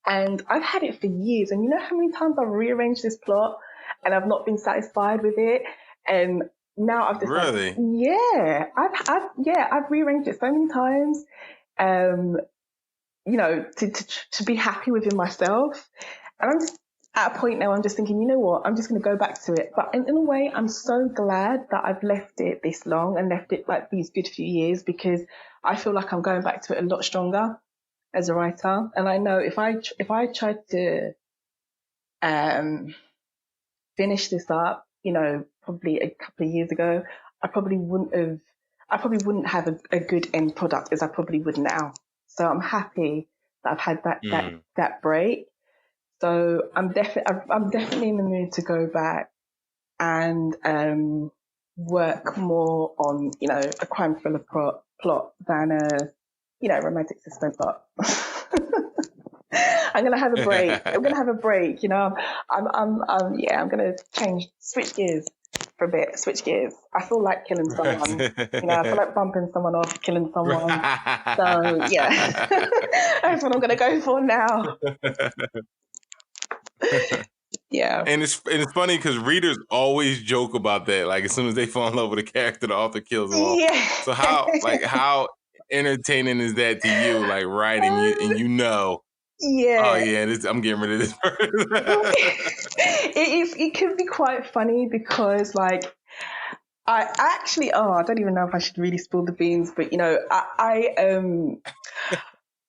And I've had it for years. And you know how many times I've rearranged this plot and I've not been satisfied with it? And now I've just really, I've rearranged it so many times, to be happy within myself. And I'm just at a point now, I'm just thinking, you know what, I'm just going to go back to it. But in a way, I'm so glad that I've left it this long and left it like these good few years, because I feel like I'm going back to it a lot stronger as a writer. And I know if I tried to finish this up, probably a couple of years ago, I probably wouldn't have a good end product as I probably would now. So I'm happy that I've had that break. So I'm definitely in the mood to go back and work more on, a crime thriller plot than a romantic suspense plot. I'm gonna have a break. I'm gonna switch gears for a bit. Switch gears. I feel like killing someone. I feel like bumping someone off, killing someone. So yeah, that's what I'm gonna go for now. Yeah. And it's funny because readers always joke about that. Like as soon as they fall in love with a character, the author kills them all. Yeah. So how entertaining is that to you? Like writing and yeah. Oh yeah, I'm getting rid of this person. It can be quite funny because I actually I don't even know if I should really spill the beans, but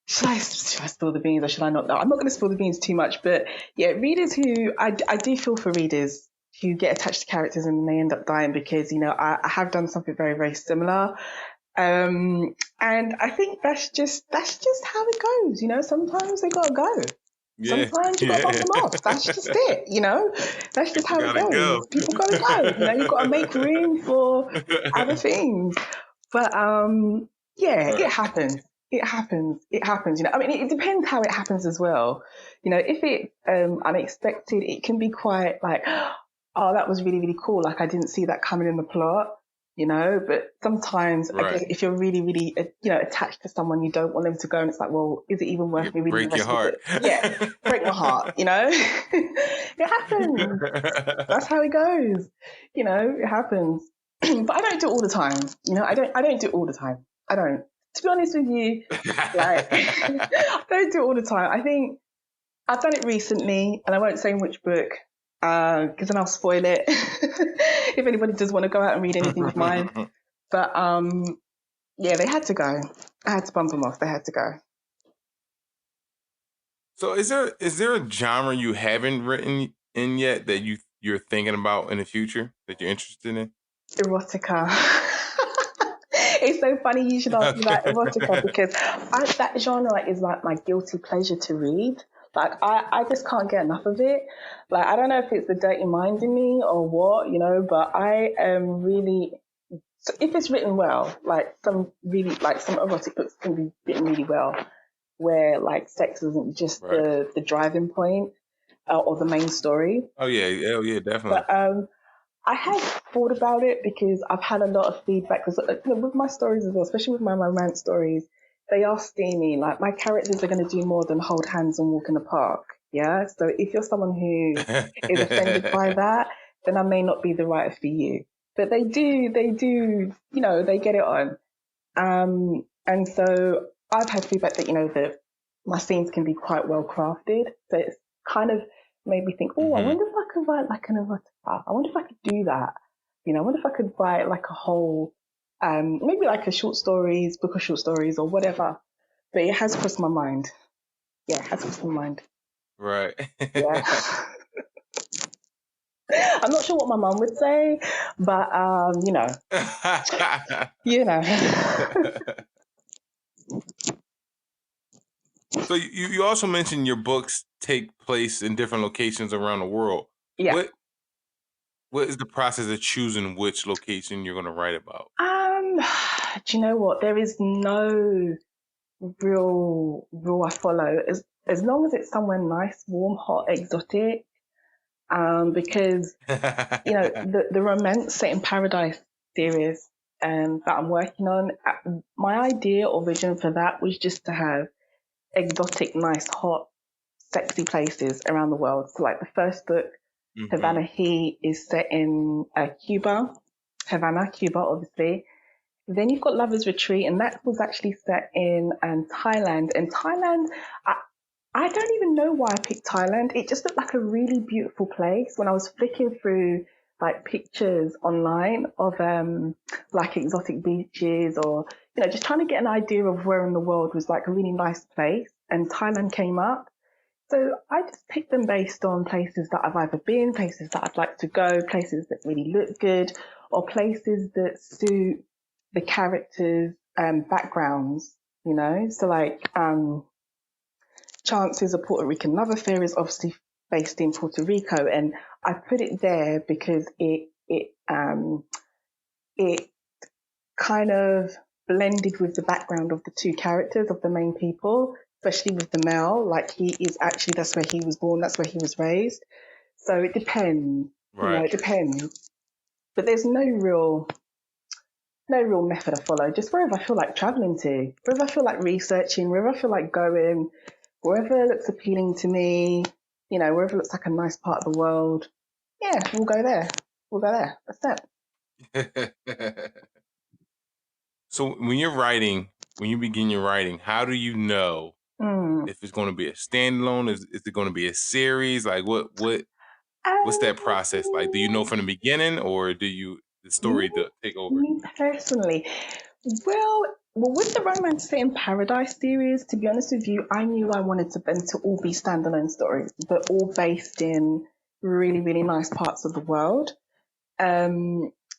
should I spill the beans or should I not? No, I'm not going to spill the beans too much, but yeah, readers who I do feel for readers who get attached to characters and they end up dying, because I have done something very, very similar. And I think that's just how it goes. Sometimes they gotta go. Yeah. Sometimes you gotta bump them off. That's just it. That's just how it goes. People gotta go. You've got to make room for other things. But it happens. It happens. It depends how it happens as well. If it's unexpected, it can be quite like, oh, that was really, really cool. Like I didn't see that coming in the plot. But sometimes I guess if you're really, really, attached to someone, you don't want them to go, and it's like, well, is it even worth me reading the rest of it? Yeah, break my heart, It happens. That's how it goes. It happens. But I don't do it all the time. I don't do it all the time. I don't. To be honest with you, I don't do it all the time. I think I've done it recently, and I won't say in which book, because then I'll spoil it. If anybody does want to go out and read anything of mine. But they had to go. I had to bump them off. They had to go. So is there a genre you haven't written in yet that you're thinking about in the future that you're interested in? Erotica. It's so funny you should ask me that, erotica, because that genre is like my guilty pleasure to read. Like, I just can't get enough of it. Like, I don't know if it's the dirty mind in me or what, but I am really, so if it's written well, like some erotic books can be written really well, where like sex isn't just the driving point or the main story. Oh yeah, definitely. But I have thought about it because I've had a lot of feedback, because with my stories as well, especially with my romance stories, they are steamy. Like my characters are going to do more than hold hands and walk in the park. Yeah. So if you're someone who is offended by that, then I may not be the writer for you. But they do, they get it on. And so I've had feedback that, that my scenes can be quite well crafted. So it's kind of made me think, I wonder if I could write like an erotica. I wonder if I could do that. I wonder if I could write like a whole, maybe like book of short stories or whatever. But it has crossed my mind. Yeah, it has crossed my mind. Right. Yeah. I'm not sure what my mum would say, but So you also mentioned your books take place in different locations around the world. Yeah. What is the process of choosing which location you're going to write about? Do you know what? There is no real rule I follow. As long as it's somewhere nice, warm, hot, exotic. Because the romance set in paradise series that I'm working on, my idea or vision for that was just to have exotic, nice, hot, sexy places around the world. So like the first book, Havana Heat, is set in Cuba, Havana, Cuba, obviously. Then you've got Lover's Retreat, and that was actually set in Thailand. And Thailand, I don't even know why I picked Thailand. It just looked like a really beautiful place. When I was flicking through like pictures online of like exotic beaches, or just trying to get an idea of where in the world was like a really nice place, and Thailand came up. So I just picked them based on places that I've either been, places that I'd like to go, places that really look good, or places that suit the characters' backgrounds. So like Chances, a Puerto Rican love affair, is obviously based in Puerto Rico, and I put it there because it kind of blended with the background of the two characters of the main people, especially with the male. Like he is actually, that's where he was born, that's where he was raised. So it depends. Right. It depends. But there's no real method I follow. Just wherever I feel like traveling to, wherever I feel like researching, wherever I feel like going, wherever looks appealing to me, wherever looks like a nice part of the world. Yeah, we'll go there. That's Right. So when you begin your writing, how do you know it. if it's going to be a standalone? Is it going to be a series? Like what's that process like? Do you know from the beginning, or the story to take over? Me personally, well, with the Romance Set in Paradise series, to be honest with you, I knew I wanted them to all be standalone stories, but all based in really, really nice parts of the world.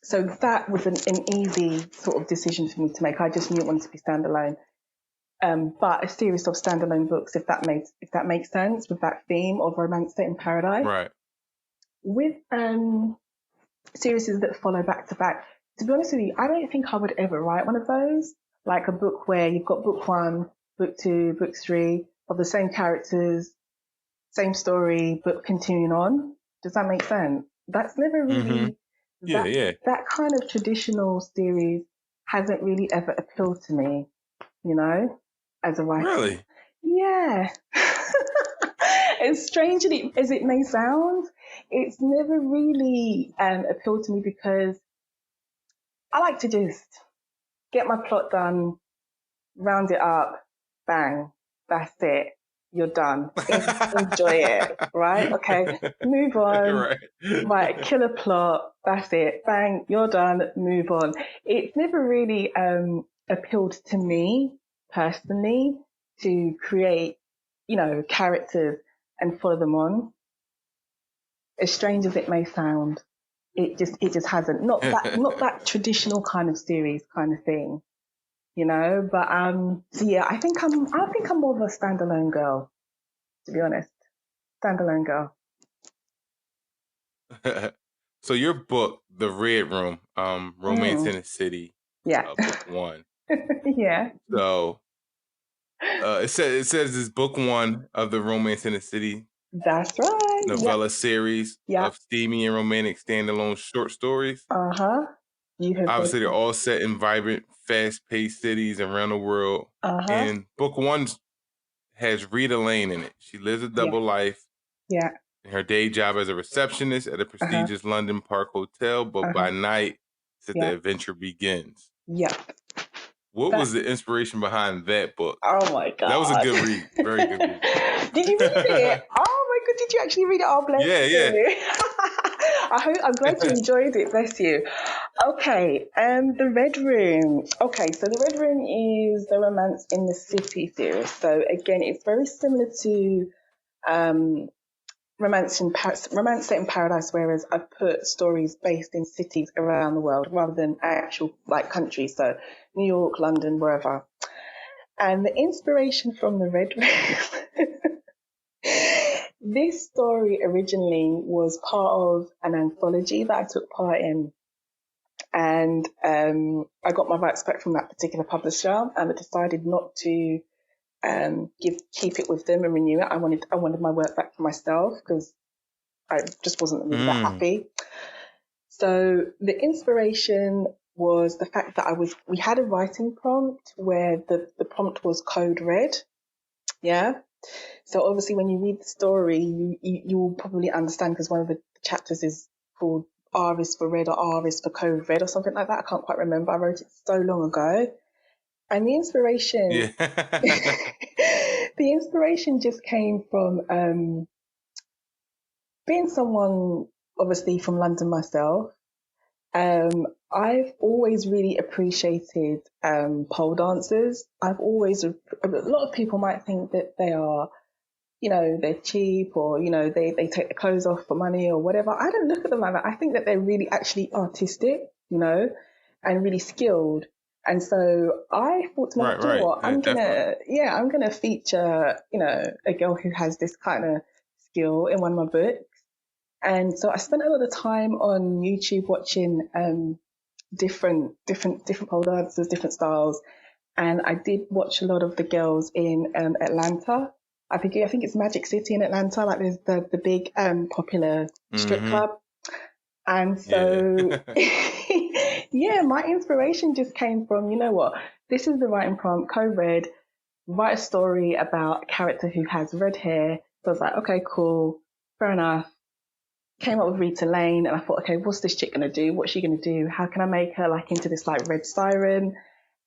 So that was an easy sort of decision for me to make. I just knew it wanted to be standalone. But a series of standalone books, if that makes sense, with that theme of Romance Set in Paradise. Right. With series that follow back to back, to be honest with you, I don't think I would ever write one of those. Like a book where you've got book 1, book 2, book 3 of the same characters, same story, but continuing on. Does that make sense? That's never really that kind of traditional series hasn't really ever appealed to me, as a writer. Really? Yeah. As strange as it may sound, it's never really appealed to me because I like to just get my plot done, round it up, bang, that's it. You're done. Enjoy it, right? Okay, move on. Right, kill a plot, that's it. Bang, you're done, move on. It's never really appealed to me personally to create, characters and follow them on. As strange as it may sound, it just hasn't. Not that traditional kind of series kind of thing. But so yeah, I think I'm more of a standalone girl, to be honest. Standalone girl. So your book, The Red Room, Romance in the City, Yeah. book 1. Yeah. So it says it's book 1 of the Romance in the City. That's right. Novella series of steamy and romantic standalone short stories. Obviously, they're all set in vibrant, fast-paced cities around the world. And book 1 has Rita Lane in it. She lives a double life. Yeah. Her day job as a receptionist at a prestigious London Park hotel, but by night, the adventure begins. Yeah. What was the inspiration behind that book? Oh my God. That was a good read. Very good read. Did you read it? Oh my God, did you actually read it? Oh, bless you. I'm glad you enjoyed it. Bless you. Okay, The Red Room. Okay, so The Red Room is the Romance in the City series. So again, it's very similar to Romance Set in Paradise, whereas I've put stories based in cities around the world rather than actual like countries. So New York, London, wherever. And the inspiration from the red this story originally was part of an anthology that I took part in. And I got my rights back from that particular publisher, and I decided not to keep it with them and renew it. I wanted my work back for myself because I just wasn't really that happy. So the inspiration was the fact that we had a writing prompt where the prompt was code red. Yeah. So obviously when you read the story, you will probably understand, because one of the chapters is called R is for red or R is for code red or something like that. I can't quite remember. I wrote it so long ago. And the inspiration, the inspiration just came from being someone obviously from London myself. I've always really appreciated pole dancers. A lot of people might think that they are, they're cheap, or, they take the clothes off for money or whatever. I don't look at them like that. I think that they're really actually artistic, and really skilled. And so I thought to myself, right. what? I'm gonna feature, a girl who has this kind of skill in one of my books. And so I spent a lot of time on YouTube watching different pole dancers, different styles. And I did watch a lot of the girls in Atlanta. I think it's Magic City in Atlanta. Like there's the big popular strip club. And so yeah, my inspiration just came from, you know what, this is the writing prompt, code red, write a story about a character who has red hair. So I was like, okay, cool, fair enough. Came up with Rita Lane, and I thought, okay, what's this chick gonna do? What's she gonna do? How can I make her like into this like red siren?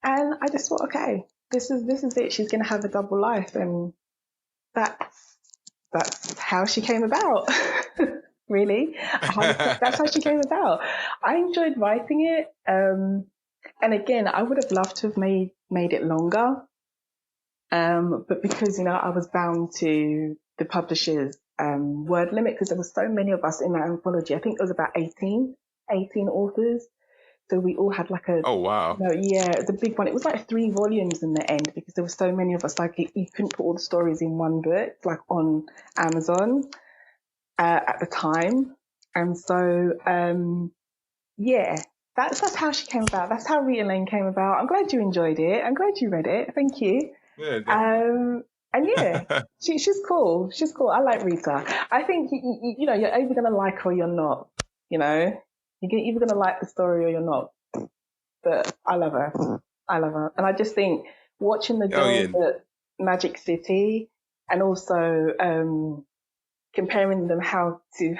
And I just thought, okay, this is it. She's gonna have a double life, and that's how she came about. Really, that's how she came about. I enjoyed writing it, and again, I would have loved to have made it longer, but because I was bound to the publisher's word limit, because there were so many of us in that anthology. I think it was about 18 authors. So we all had like oh, wow. The big one. It was like 3 volumes in the end, because there were so many of us. Like you couldn't put all the stories in one book, like on Amazon at the time. And so, that's how she came about. That's how Rita Lane came about. I'm glad you enjoyed it. I'm glad you read it. Thank you. Yeah, and yeah, she's cool. She's cool. I like Rita. I think you're either gonna like her or you're not. You're either gonna like the story or you're not. But I love her. And I just think watching the girls at Magic City, and also comparing them how the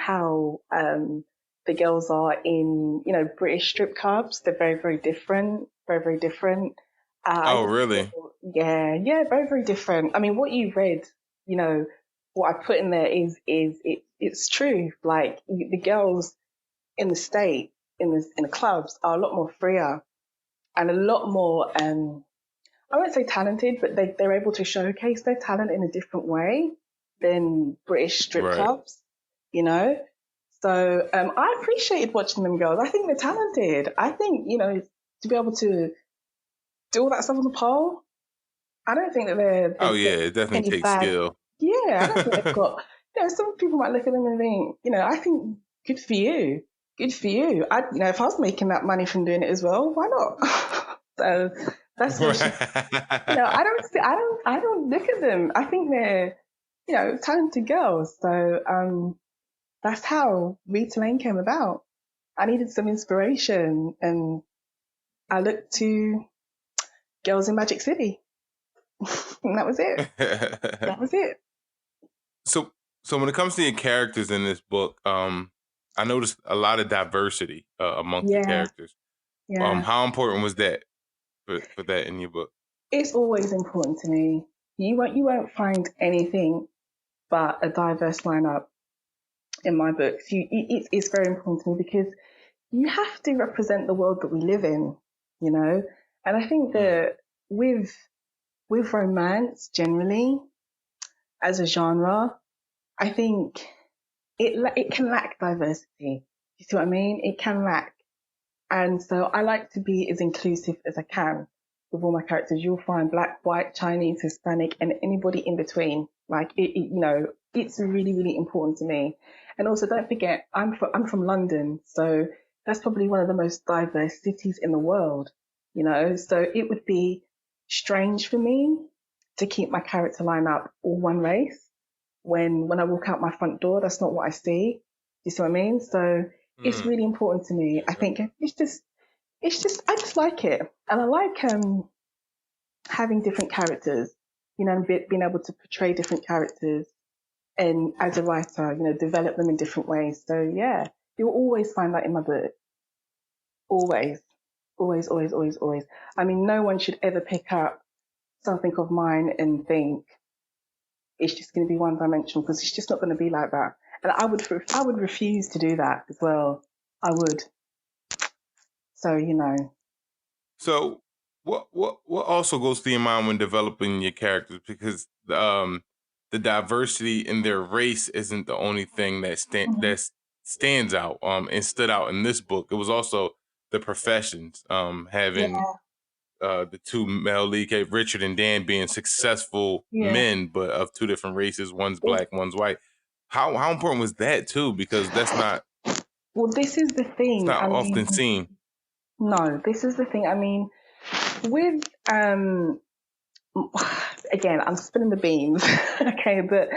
girls are in British strip clubs, they're very, very different. Very, very different. Really? Yeah, very, very different. I mean, what you read, what I put in there it's true. Like the girls in the state, in the clubs, are a lot more freer and a lot more, I won't say talented, but they're able to showcase their talent in a different way than British strip clubs, So I appreciated watching them girls. I think they're talented. I think, to be able to do all that stuff on the pole, I don't think that they're it definitely any takes bad. skill. Yeah, I don't think they've got, some people might look at them and think, I think good for you. Good for you. If I was making that money from doing it as well, why not? So that's what I don't look at them. I think they're, talented girls. So that's how Rita Lane came about. I needed some inspiration, and I looked to girls in Magic City. And that was it. That was it. So when it comes to your characters in this book, I noticed a lot of diversity amongst the characters. Yeah. How important was that for that in your book? It's always important to me. You won't find anything but a diverse lineup in my books. It's very important to me, because you have to represent the world that we live in, And I think that with romance generally as a genre, I think it can lack diversity. You see what I mean? It can lack. And so I like to be as inclusive as I can. with all my characters. You'll find Black, white, Chinese, Hispanic, and anybody in between. Like it's really, really important to me. And also, don't forget, I'm from London, so that's probably one of the most diverse cities in the world. So it would be strange for me to keep my character line up all one race when I walk out my front door. That's not what I see. You see what I mean? So it's really important to me. I think I just like it, and I like having different characters. Being able to portray different characters, and as a writer, develop them in different ways. So yeah, you'll always find that in my book. Always, always, always, always, always. I mean, no one should ever pick up something of mine and think it's just going to be one dimensional, because it's just not going to be like that. And I would refuse to do that as well. I would. So, So what also goes through your mind when developing your characters? Because the diversity in their race isn't the only thing that stands out and stood out in this book. It was also the professions, having the two male lead characters, Richard and Dan, being successful men, but of two different races. One's Black, one's white. How important was that too? Because that's not. Well, this is the thing. It's not often seen. No, this is the thing. I mean, with again, I'm spilling the beans, okay, but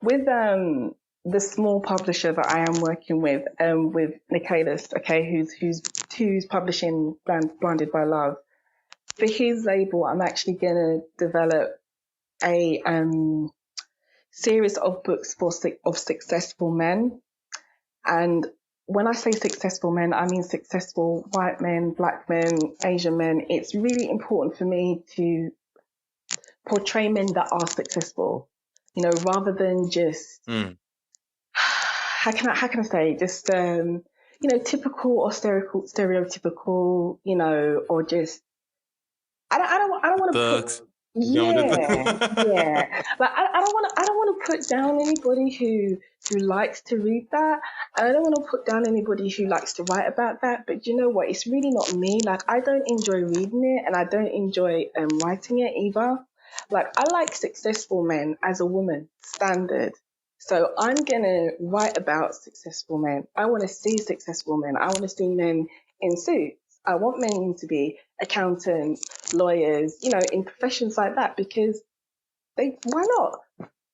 with the small publisher that I am working with Nicholas, okay, who's publishing Blinded by Love. For his label, I'm actually gonna develop a series of books of successful men. And when I say successful men, I mean successful white men, Black men, Asian men. It's really important for me to portray men that are successful, rather than just how can I say, just typical or stereotypical, or just I don't want to thugs. Yeah. Like I don't want to put down anybody who likes to read that. And I don't want to put down anybody who likes to write about that. But you know what? It's really not me. Like, I don't enjoy reading it, and I don't enjoy writing it either. Like, I like successful men as a woman, standard. So I'm gonna write about successful men. I want to see successful men. I want to see men in suits. I want men to be accountants, lawyers, in professions like that, because why not?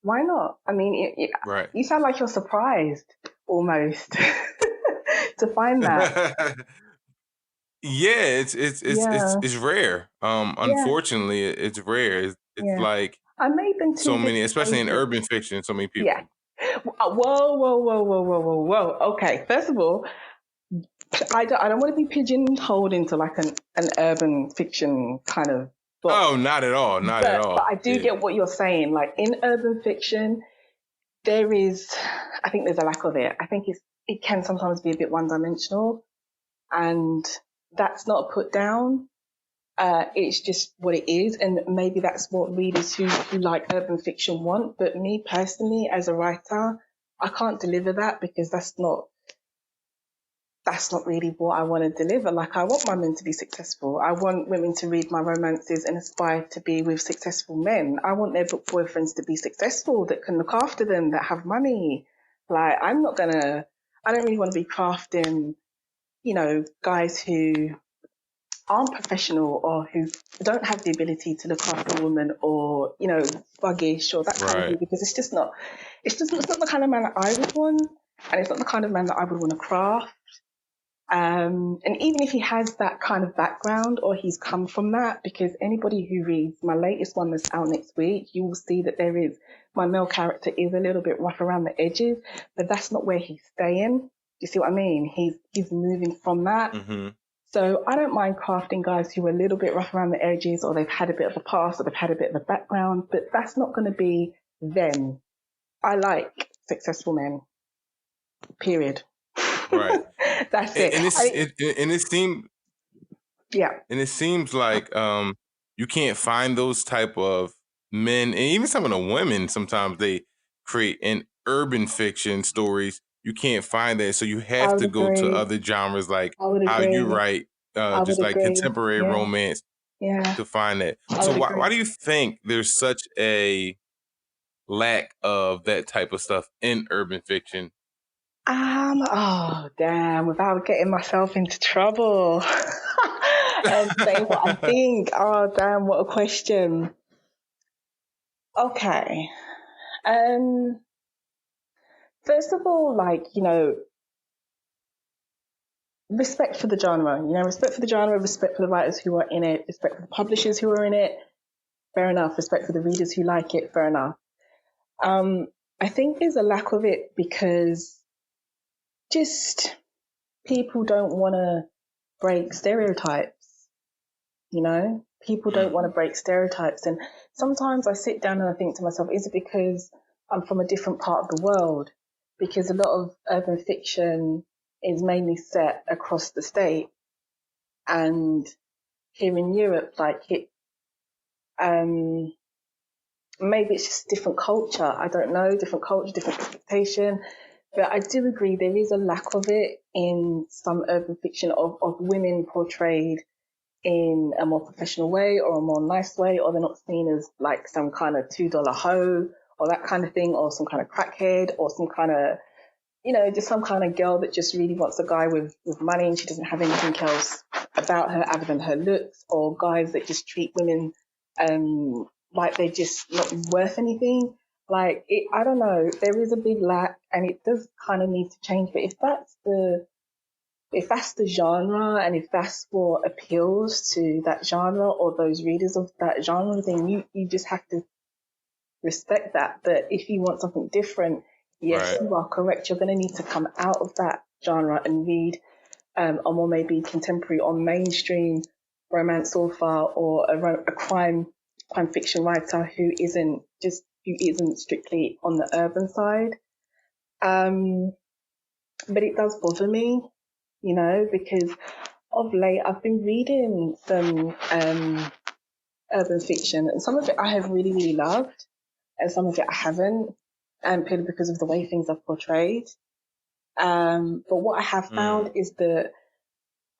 Why not? I mean, right. You sound like you're surprised almost to find that. Yeah, it's rare. Unfortunately, it's rare. It's like I made them so many, especially in urban fiction, so many people. Yeah. Whoa. Okay, first of all, I don't want to be pigeonholed into like an urban fiction kind of book. Oh, not at all. Not at all. But I do get what you're saying. Like, in urban fiction, I think there's a lack of it. I think it can sometimes be a bit one-dimensional, and that's not put down. It's just what it is, and maybe that's what readers who like urban fiction want. But me personally, as a writer, I can't deliver that, because that's not really what I want to deliver. Like, I want my men to be successful. I want women to read my romances and aspire to be with successful men. I want their book boyfriends to be successful, that can look after them, that have money. Like, I don't really want to be crafting, guys who aren't professional, or who don't have the ability to look after a woman, or, buggish, or that kind of thing, because it's not the kind of man that I would want, and it's not the kind of man that I would want to craft. And even if he has that kind of background, or he's come from that, because anybody who reads my latest one that's out next week, you will see that my male character is a little bit rough around the edges, but that's not where he's staying. Do you see what I mean? He's moving from that. Mm-hmm. So I don't mind crafting guys who are a little bit rough around the edges, or they've had a bit of a past, or they've had a bit of a background, but that's not going to be them. I like successful men. Period. Right. That's it. And it seems like you can't find those type of men, and even some of the women, sometimes they create in urban fiction stories. You can't find that, so you have to go to other genres, like how you write, just like contemporary romance. Yeah. to find that. I So would agree. why do you think there's such a lack of that type of stuff in urban fiction? Oh damn, without getting myself into trouble. And saying what I think. Oh damn, what a question. Okay. Um First of all, like, respect for the genre, respect for the genre, respect for the writers who are in it, respect for the publishers who are in it, fair enough. Respect for the readers who like it, fair enough. I think there's a lack of it because just people don't want to break stereotypes, People don't want to break stereotypes. And sometimes I sit down and I think to myself, is it because I'm from a different part of the world? Because a lot of urban fiction is mainly set across the state. And here in Europe, maybe it's just different culture. I don't know, different culture, different expectation. But I do agree there is a lack of it in some urban fiction of women portrayed in a more professional way or a more nice way, or they're not seen as like some kind of $2 hoe or that kind of thing, or some kind of crackhead, or some kind of, just some kind of girl that just really wants a guy with money and she doesn't have anything else about her other than her looks, or guys that just treat women like they're just not worth anything. I don't know, there is a big lack and it does kind of need to change. But if that's the genre and if that's what appeals to that genre or those readers of that genre, then you just have to respect that. But if you want something different, yes, Right. you are correct. You're going to need to come out of that genre and read a more maybe contemporary or mainstream romance author or a crime fiction writer who isn't strictly on the urban side. But it does bother me, because of late I've been reading some urban fiction, and some of it I have really, really loved, and some of it I haven't, purely because of the way things are portrayed. But what I have found is that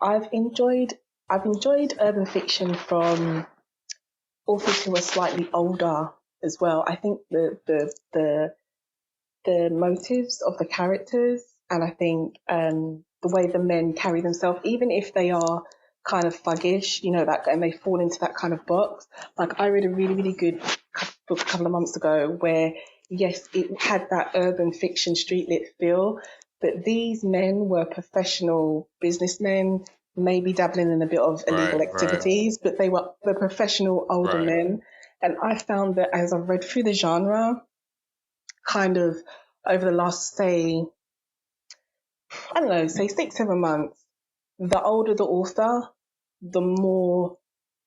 I've enjoyed urban fiction from authors who are slightly older as well. I think the motives of the characters, and I think the way the men carry themselves, even if they are kind of thuggish, that, and they fall into that kind of box. Like, I read a really, really good book a couple of months ago where, yes, it had that urban fiction street lit feel, but these men were professional businessmen, maybe dabbling in a bit of illegal activities, but they were the professional older men. And I found that as I've read through the genre, kind of over the last, say, I don't know, say 6, 7 months, the older the author, the more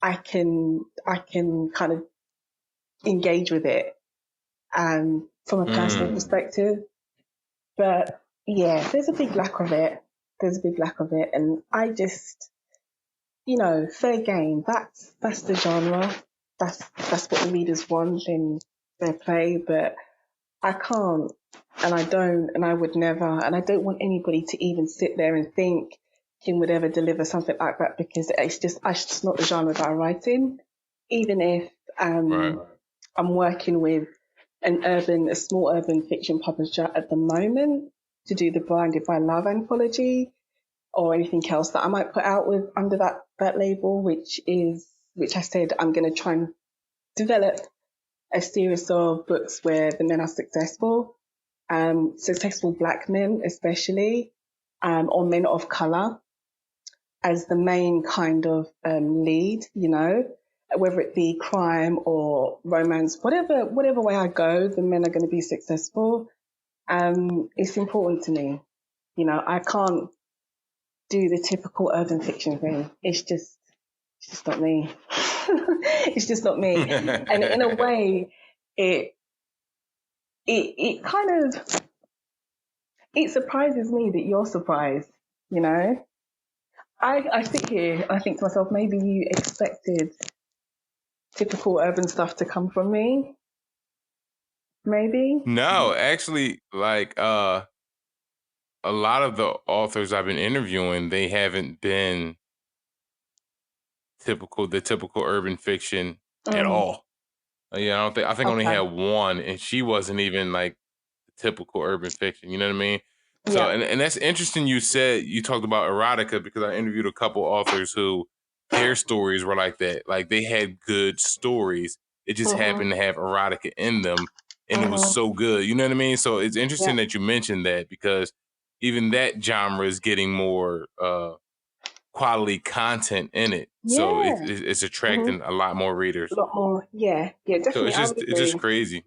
I can kind of engage with it, and from a personal perspective. But yeah, there's a big lack of it. And I just, fair game. That's the genre. That's what the readers want in their play. But I can't, and I don't, and I would never, and I don't want anybody to even sit there and think Kim would ever deliver something like that, because it's just not the genre that I write in. Even if I'm working with a small urban fiction publisher at the moment to do the Blinded by Love anthology or anything else that I might put out with under that label, which I said I'm going to try and develop a series of books where the men are successful Black men especially, or men of color as the main kind of lead, whether it be crime or romance, whatever way I go, the men are going to be successful. It's important to me. I can't do the typical urban fiction thing. It's just not me. It's just not me. And in a way, it kind of, it surprises me that you're surprised, I sit here and I think to myself, maybe you expected typical urban stuff to come from me. Maybe. No, actually, a lot of the authors I've been interviewing, they haven't been the typical urban fiction at Mm, all. Yeah, I think I only okay. had one, and she wasn't even like typical urban fiction. You know what I mean? So, Yeah. and that's interesting. You talked about erotica because I interviewed a couple authors who their stories were like that. Like they had good stories. It just Mhm. happened to have erotica in them, and it was Mhm. so good. You know what I mean? So it's Yeah. interesting that you mentioned that because even that genre is getting more quality content in it. So Yeah. it's Mhm. attracting a lot more A readers. lot more. Yeah. Yeah. So Definitely. I would it's just agree. crazy.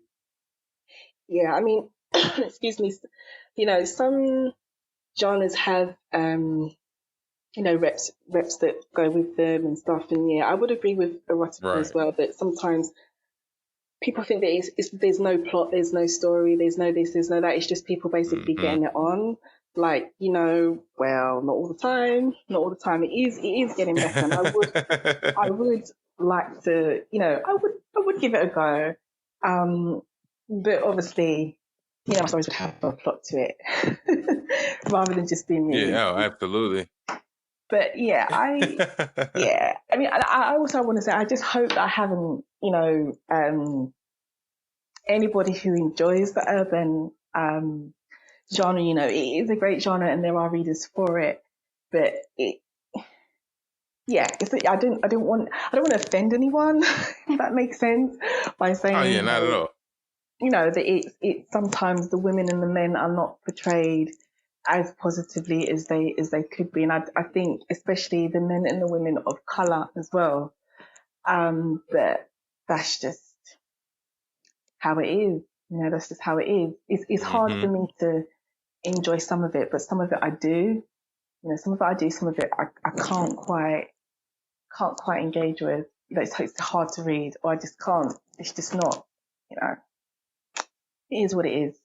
Yeah. I mean, excuse me. You know, some genres have reps that go with them and stuff. And yeah, I would agree with erotica as Right. well. That sometimes people think that there's no plot, there's no story, there's no this, there's no that. It's just people basically Hmm. getting it on. Like, well, not all the time. Not all the time. It is getting better. And I would like to, I would give it a go. But obviously, my stories would have a plot to it rather than just being Yeah, me. oh, absolutely. But yeah, yeah. I mean, I also want to say, I just hope that I haven't, anybody who enjoys the urban genre, it is a great genre and there are readers for it. But I don't want to offend anyone, if that makes sense, by Oh saying, yeah, not at all. that it's sometimes the women and the men are not portrayed as positively as they could be. And I think especially the men and the women of color as well. But that's just how it is. That's just how it is. It's hard Hmm. for me to enjoy some of it, but some of it I do. Some of it I do, some of it I can't quite engage with. It's hard to read, or I just can't. It's just not. You know, it is what it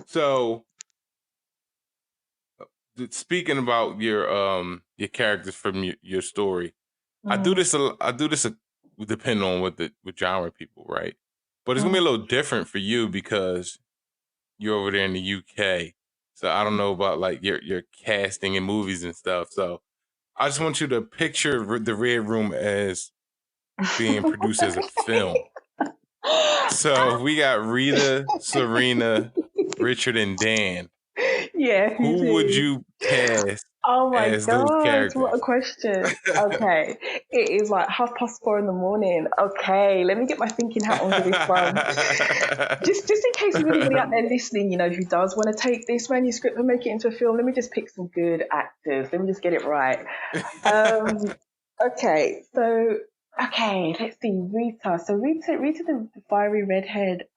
So, speaking about your characters from your story, is. I do this depending on what genre people write, but it's gonna be a Mm. little different for you because you're over there in the UK. So I don't know about like your casting in movies and stuff. So I just want you to picture the Red Room as being produced as a film. So we got Rita, Serena, Richard, and Dan. Yeah, who Who would do? you cast Oh my as those gosh, what a characters? question. Okay, it is like 4:30 in the morning. Okay, let me get my thinking hat on for this one. Just in case there's anybody out there listening, who does want to take this manuscript and make it into a film, let me just pick some good actors. Let me just get it right. Okay, let's see, Rita. So Rita the fiery redhead.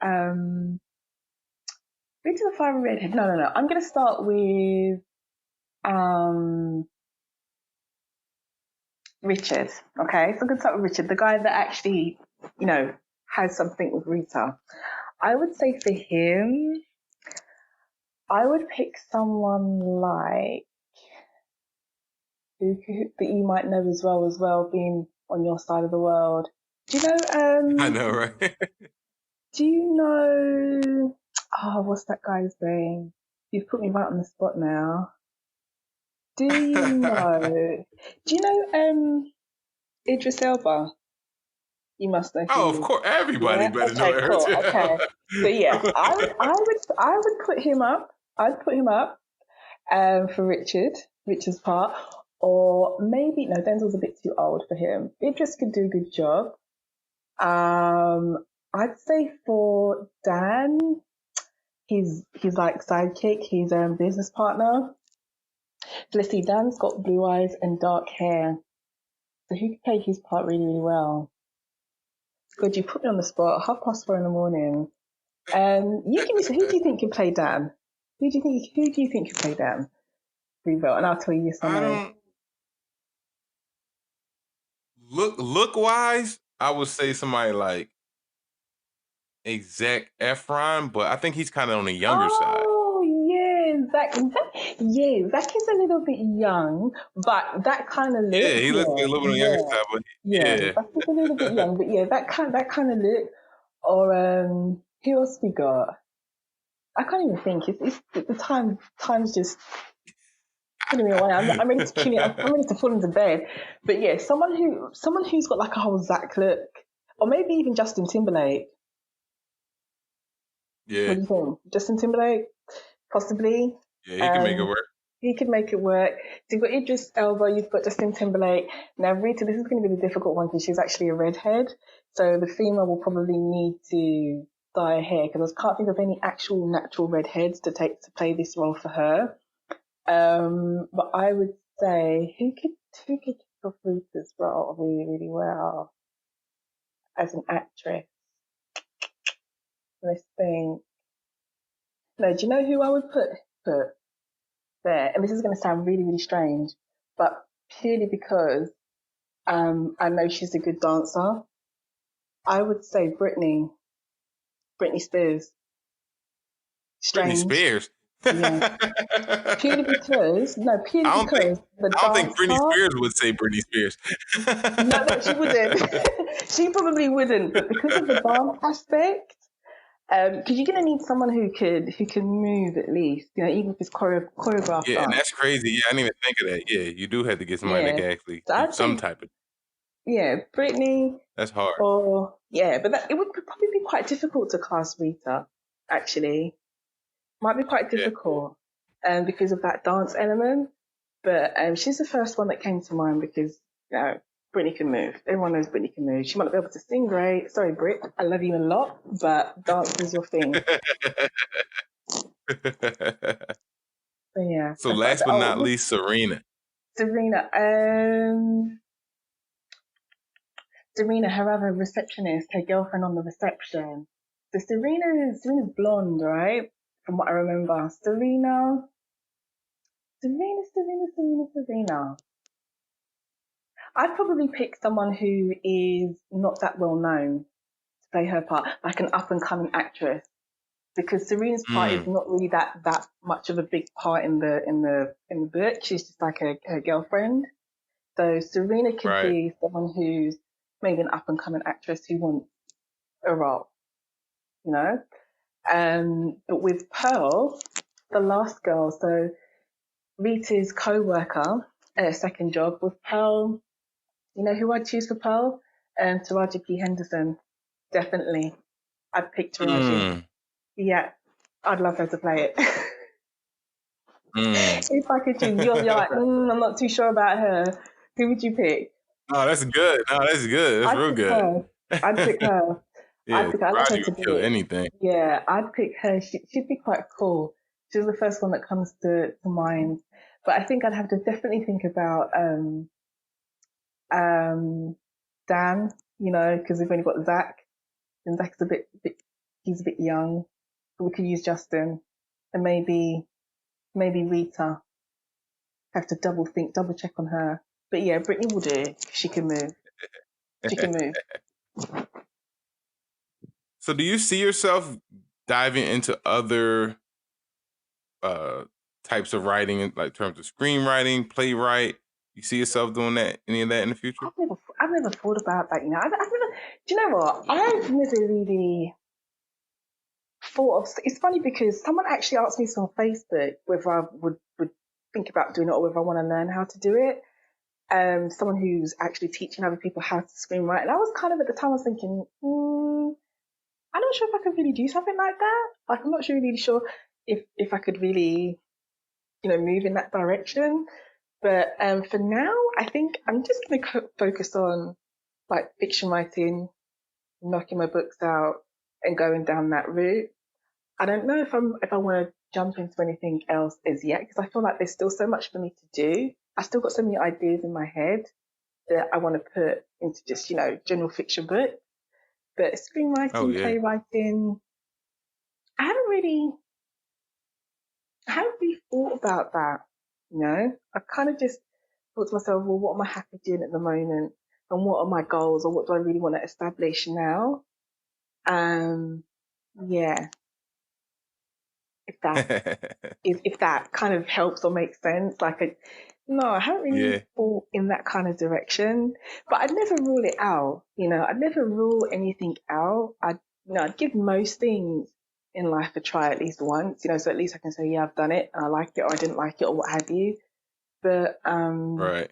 Rita the fiery redhead. No, no, no. I'm gonna start with um Richard. Okay, so I'm gonna start with Richard, the guy that actually, has something with Rita. I would say for him, I would pick someone like that you might know as well, being on your side of the world. Do you know? I know, right? Do you know? Oh, what's that guy's name? You've put me right on the spot now. Do you know? Do you know? Idris Elba. You must know who Oh, he of is. course, everybody Yeah. better know Okay. Eric. Cool. Okay. So yeah, I would put him up. I'd put him up for Richard's part, or maybe no. Denzel's a bit too old for him. Idris could do a good job. I'd say for Dan, he's like sidekick, he's business partner. So let's see, Dan's got blue eyes and dark hair, so he could play his part really, really well. Good, you put me on the spot. 4:30 in the morning. You give me. So who do you think can play Dan? Who do you think can play Dan? Revote, and I'll tell you yes or I no. don't look wise. I would say somebody like Zac Efron, but I think he's kind of on the younger side. Oh yeah, Zach is a little bit young, but that kind of Yeah, look, he looks like a little bit on the younger yeah, side, but yeah, Zach is a little bit yeah. young, but yeah, that kind of look. Or who else we got? I can't even think. It's the time's just putting me away. I'm ready to tune it. I'm ready to fall into bed. But yeah, someone who's got like a whole Zach look, or maybe even Justin Timberlake. Yeah, What do you think? Justin Timberlake, possibly. yeah, he can make it Um, work. he could make it work. So you've got Idris Elba, you've got Justin Timberlake. Now, Rita, this is going to be the difficult one because she's actually a redhead. So the female will probably need to dye her hair because I can't think of any actual natural redheads to play this role for her. But I would say who could take Rita's role really, really well as an actress? Let's think. No, do you know who I would put there? And this is going to sound really, really strange, but purely because I know she's a good dancer. I would say Britney Spears. Britney Strange, Spears. yeah. Purely because the I don't think dance Britney part. Spears would say Britney Spears. No, she wouldn't. She probably wouldn't. But because of the dance aspect, because you're gonna need someone who can move at least, you know, even if it's choreographed Yeah, and dance. that's crazy. Yeah, I didn't even think of that. Yeah, you do have to get somebody that Yeah. can actually So do I'd some say, type of. yeah, Britney That's hard. or yeah, but it would probably be quite difficult to cast Rita. Actually, might be quite Yeah. difficult, because of that dance element. But she's the first one that came to mind because you know Britney can move. Everyone knows Britney can move. She might not be able to sing great. Sorry, Brit, I love you a lot, but dance is your thing. So yeah. So last but not least, Serena. Serena. Serena, her other receptionist, her girlfriend on the reception. So Serena's blonde, right? From what I remember. Serena. I'd probably pick someone who is not that well known to play her part, like an up and coming actress, because Serena's part is Mm, not really that much of a big part in the book. She's just like her girlfriend. So Serena could right. be someone who's maybe an up and coming actress who wants a role, you know. But with Pearl, the last girl, so Rita's co-worker at a second job with Pearl. You know who I'd choose for Pearl? Taraji P. Henderson. Definitely. I'd pick Taraji. Mm, Yeah. I'd love her to play it. mm. If I could choose, you're like, I'm not too sure about her. Who would you pick? No, that's good. No, that's good. That's I'd real pick good. her. I'd pick her. Yeah, I'd like her Roger to would do kill it. anything. Yeah, I'd pick her. She'd be quite cool. She's the first one that comes to mind. But I think I'd have to definitely think about Dan, you know, because we've only got Zach, and Zach's he's a bit young. But we could use Justin, and maybe Rita. Have to double check on her. But yeah, Brittany will do. She can move. She can move. So do you see yourself diving into other types of writing, in like terms of screenwriting, playwright? You see yourself doing any of that in the future? I've never thought about that. You know, I've never. Do you know what? I've never really thought of. It's funny because someone actually asked me on Facebook whether I would think about doing it or whether I want to learn how to do it. Someone who's actually teaching other people how to screenwrite, and I was kind of at the time I was thinking, I'm not sure if I could really do something like that. Like, I'm not really sure if I could really, you know, move in that direction. But for now, I think I'm just going to focus on like fiction writing, knocking my books out, and going down that route. I don't know if I want to jump into anything else as yet because I feel like there's still so much for me to do. I still got so many ideas in my head that I want to put into just, you know, general fiction books. But Oh screenwriting, yeah. playwriting, I haven't really thought about that. You know, I kind of just thought to myself, well, what am I happy doing at the moment? And what are my goals or what do I really want to establish now? Yeah, if that kind of helps or makes sense. No, I haven't really Yeah. thought in that kind of direction, but I'd never rule it out. You know, I'd never rule anything out. I'd give most things in life a try at least once, you know, so at least I can say, yeah, I've done it and I liked it or I didn't like it or what have you. But Right.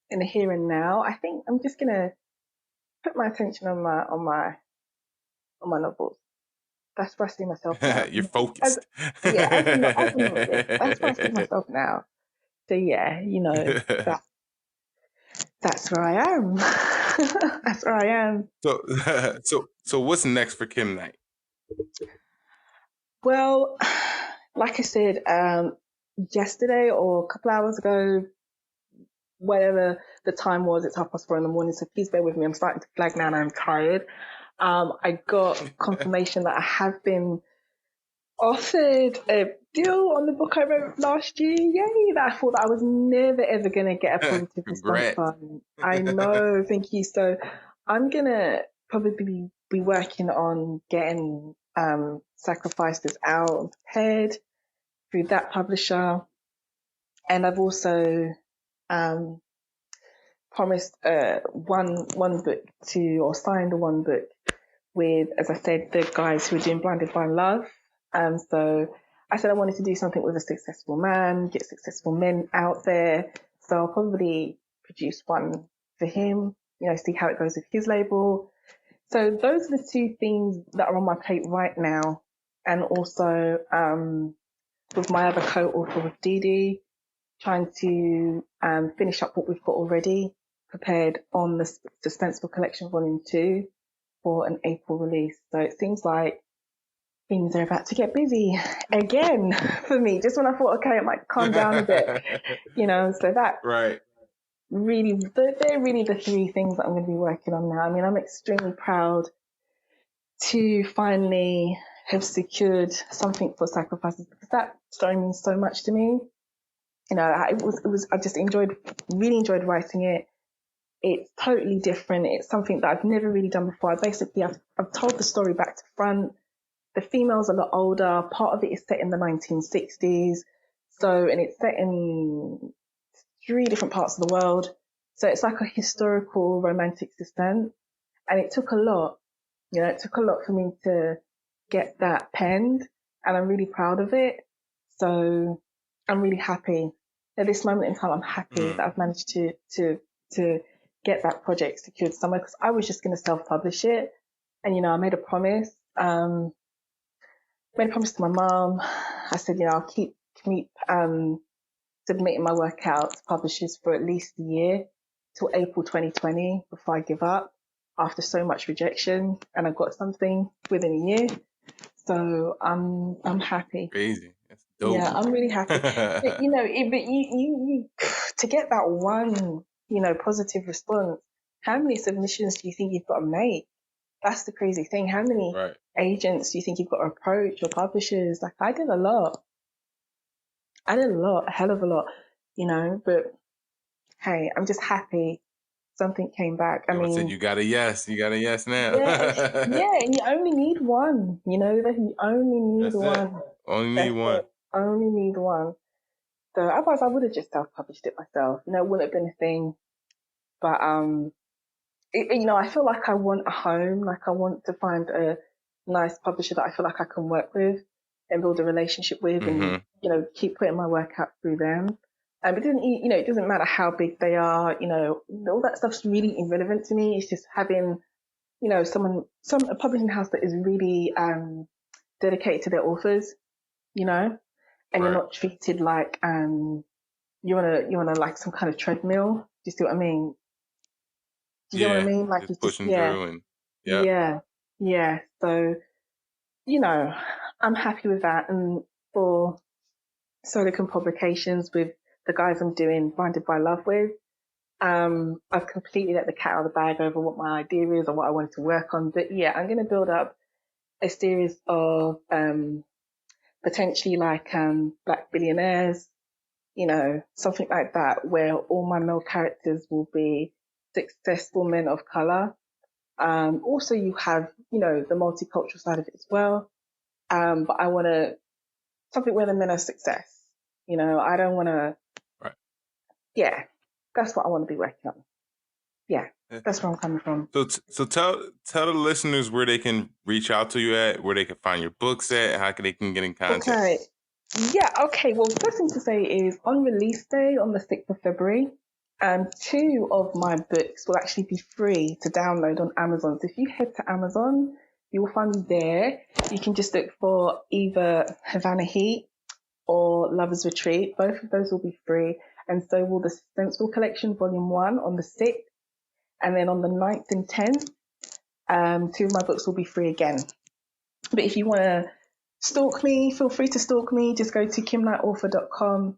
in the here and now, I think I'm just gonna put my attention on my novels. That's where I see myself now. You're As focused. as a novelist, that's where I see myself now. So yeah, that's where I am. That's where I am. So, so what's next for Kim Knight? Well, like I said, yesterday or a couple hours ago, whatever the time was, it's 4:30 in the morning. So please bear with me. I'm starting to flag now and I'm tired. I got confirmation that I have been offered a deal on the book I wrote last year. Yay! That I thought that I was never ever going to get a positive response Congrats. on. I know. Thank you. So I'm going to probably be working on getting Sacrifices out and prepared through that publisher. And I've also promised one book or signed one book with, as I said, the guys who are doing Blinded by Love. So I said I wanted to do something with a successful man, get successful men out there. So I'll probably produce one for him, see how it goes with his label. So those are the two things that are on my plate right now. And also with my other co-author with Dee Dee, trying to finish up what we've got already prepared on the Suspenseful Collection Volume 2 for an April release. So it seems like things are about to get busy again for me. Just when I thought, okay, it might calm down a bit, so that Right. really, they're really the three things that I'm going to be working on now. I mean, I'm extremely proud to finally have secured something for Sacrifices because that story means so much to me. I just really enjoyed writing it. It's totally different. It's something that I've never really done before. I've told the story back to front. The female's a lot older. Part of it is set in the 1960s. And it's set in 3 different parts of the world. So it's like a historical romantic suspense. And it took a lot. It took a lot for me to get that penned. And I'm really proud of it. So I'm really happy. At this moment in time, I'm happy that I've managed to get that project secured somewhere because I was just going to self-publish it. And, I made a promise. Made a promise to my mom. I said, I'll keep submitting my work out to publishers for at least a year till April 2020 before I give up after so much rejection. And I got something within a year. So I'm happy. Crazy. That's dope. Yeah, I'm really happy. But, you to get that one, positive response, how many submissions do you think you've got to make? That's the crazy thing. How many agents do you think you've got to approach or publishers? Like I did a lot, a hell of a lot, but hey, I'm just happy something came back. I mean, said you got a yes now. yeah, and you only need one, that you only need one. Only need one. Only need one. So otherwise I would have just self-published it myself. It wouldn't have been a thing. But, I feel like I want a home. Like I want to find a nice publisher that I feel like I can work with and build a relationship with and, keep putting my work out through them. It doesn't matter how big they are, all that stuff's really irrelevant to me. It's just having, a publishing house that is really, dedicated to their authors, and you're not treated like, you're on a like some kind of treadmill. Do you see what I mean? Do you know what I mean? Like just pushing through and yeah. So, I'm happy with that. And for Silicon Publications with the guys I'm doing Blinded by Love with, I've completely let the cat out of the bag over what my idea is or what I wanted to work on. But yeah, I'm going to build up a series of potentially like Black billionaires, something like that, where all my male characters will be successful men of color. Also, you have, the multicultural side of it as well. But I want something where the men are success. I don't want to. Right. Yeah, that's what I want to be working on. Yeah, that's where I'm coming from. So tell the listeners where they can reach out to you at, where they can find your books at, how they can get in contact. Okay. Yeah, okay. Well, first thing to say is on release day on the 6th of February, 2 of my books will actually be free to download on Amazon. So if you head to Amazon, you will find me there. You can just look for either Havana Heat or Lover's Retreat. Both of those will be free. And so will the Suspenseful Collection Volume 1 on the 6th. And then on the 9th and 10th, 2 of my books will be free again. But if you want to stalk me, feel free to stalk me. Just go to kimknightauthor.com.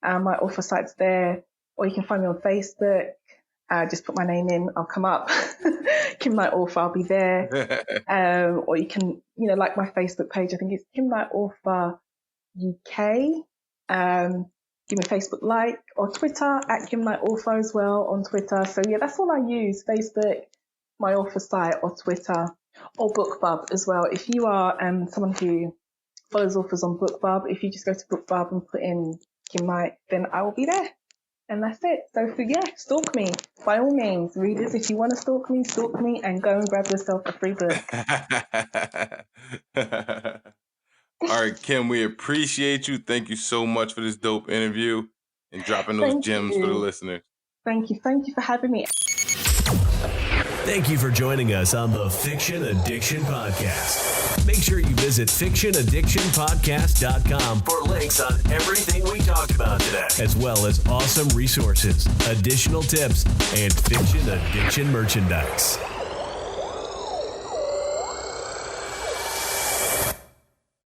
My author site's there. Or you can find me on Facebook. Just put my name in, I'll come up. Kim Knight Author, I'll be there. Or you can, like my Facebook page. I think it's Kim Knight Author UK. Give me a Facebook like, or Twitter at Kim Knight Author as well on Twitter. So yeah, that's all I use: Facebook, my author site, or Twitter, or BookBub as well. If you are someone who follows authors on BookBub, if you just go to BookBub and put in Kim Knight, then I will be there. And that's it. So stalk me. By all means, readers, if you want to stalk me and go and grab yourself a free book. All right, Kim, we appreciate you. Thank you so much for this dope interview and dropping those gems for the listeners. Thank you. Thank you for having me. Thank you for joining us on the Fiction Addiction Podcast. Make sure you visit fictionaddictionpodcast.com for links on everything we talked about today, as well as awesome resources, additional tips, and fiction addiction merchandise.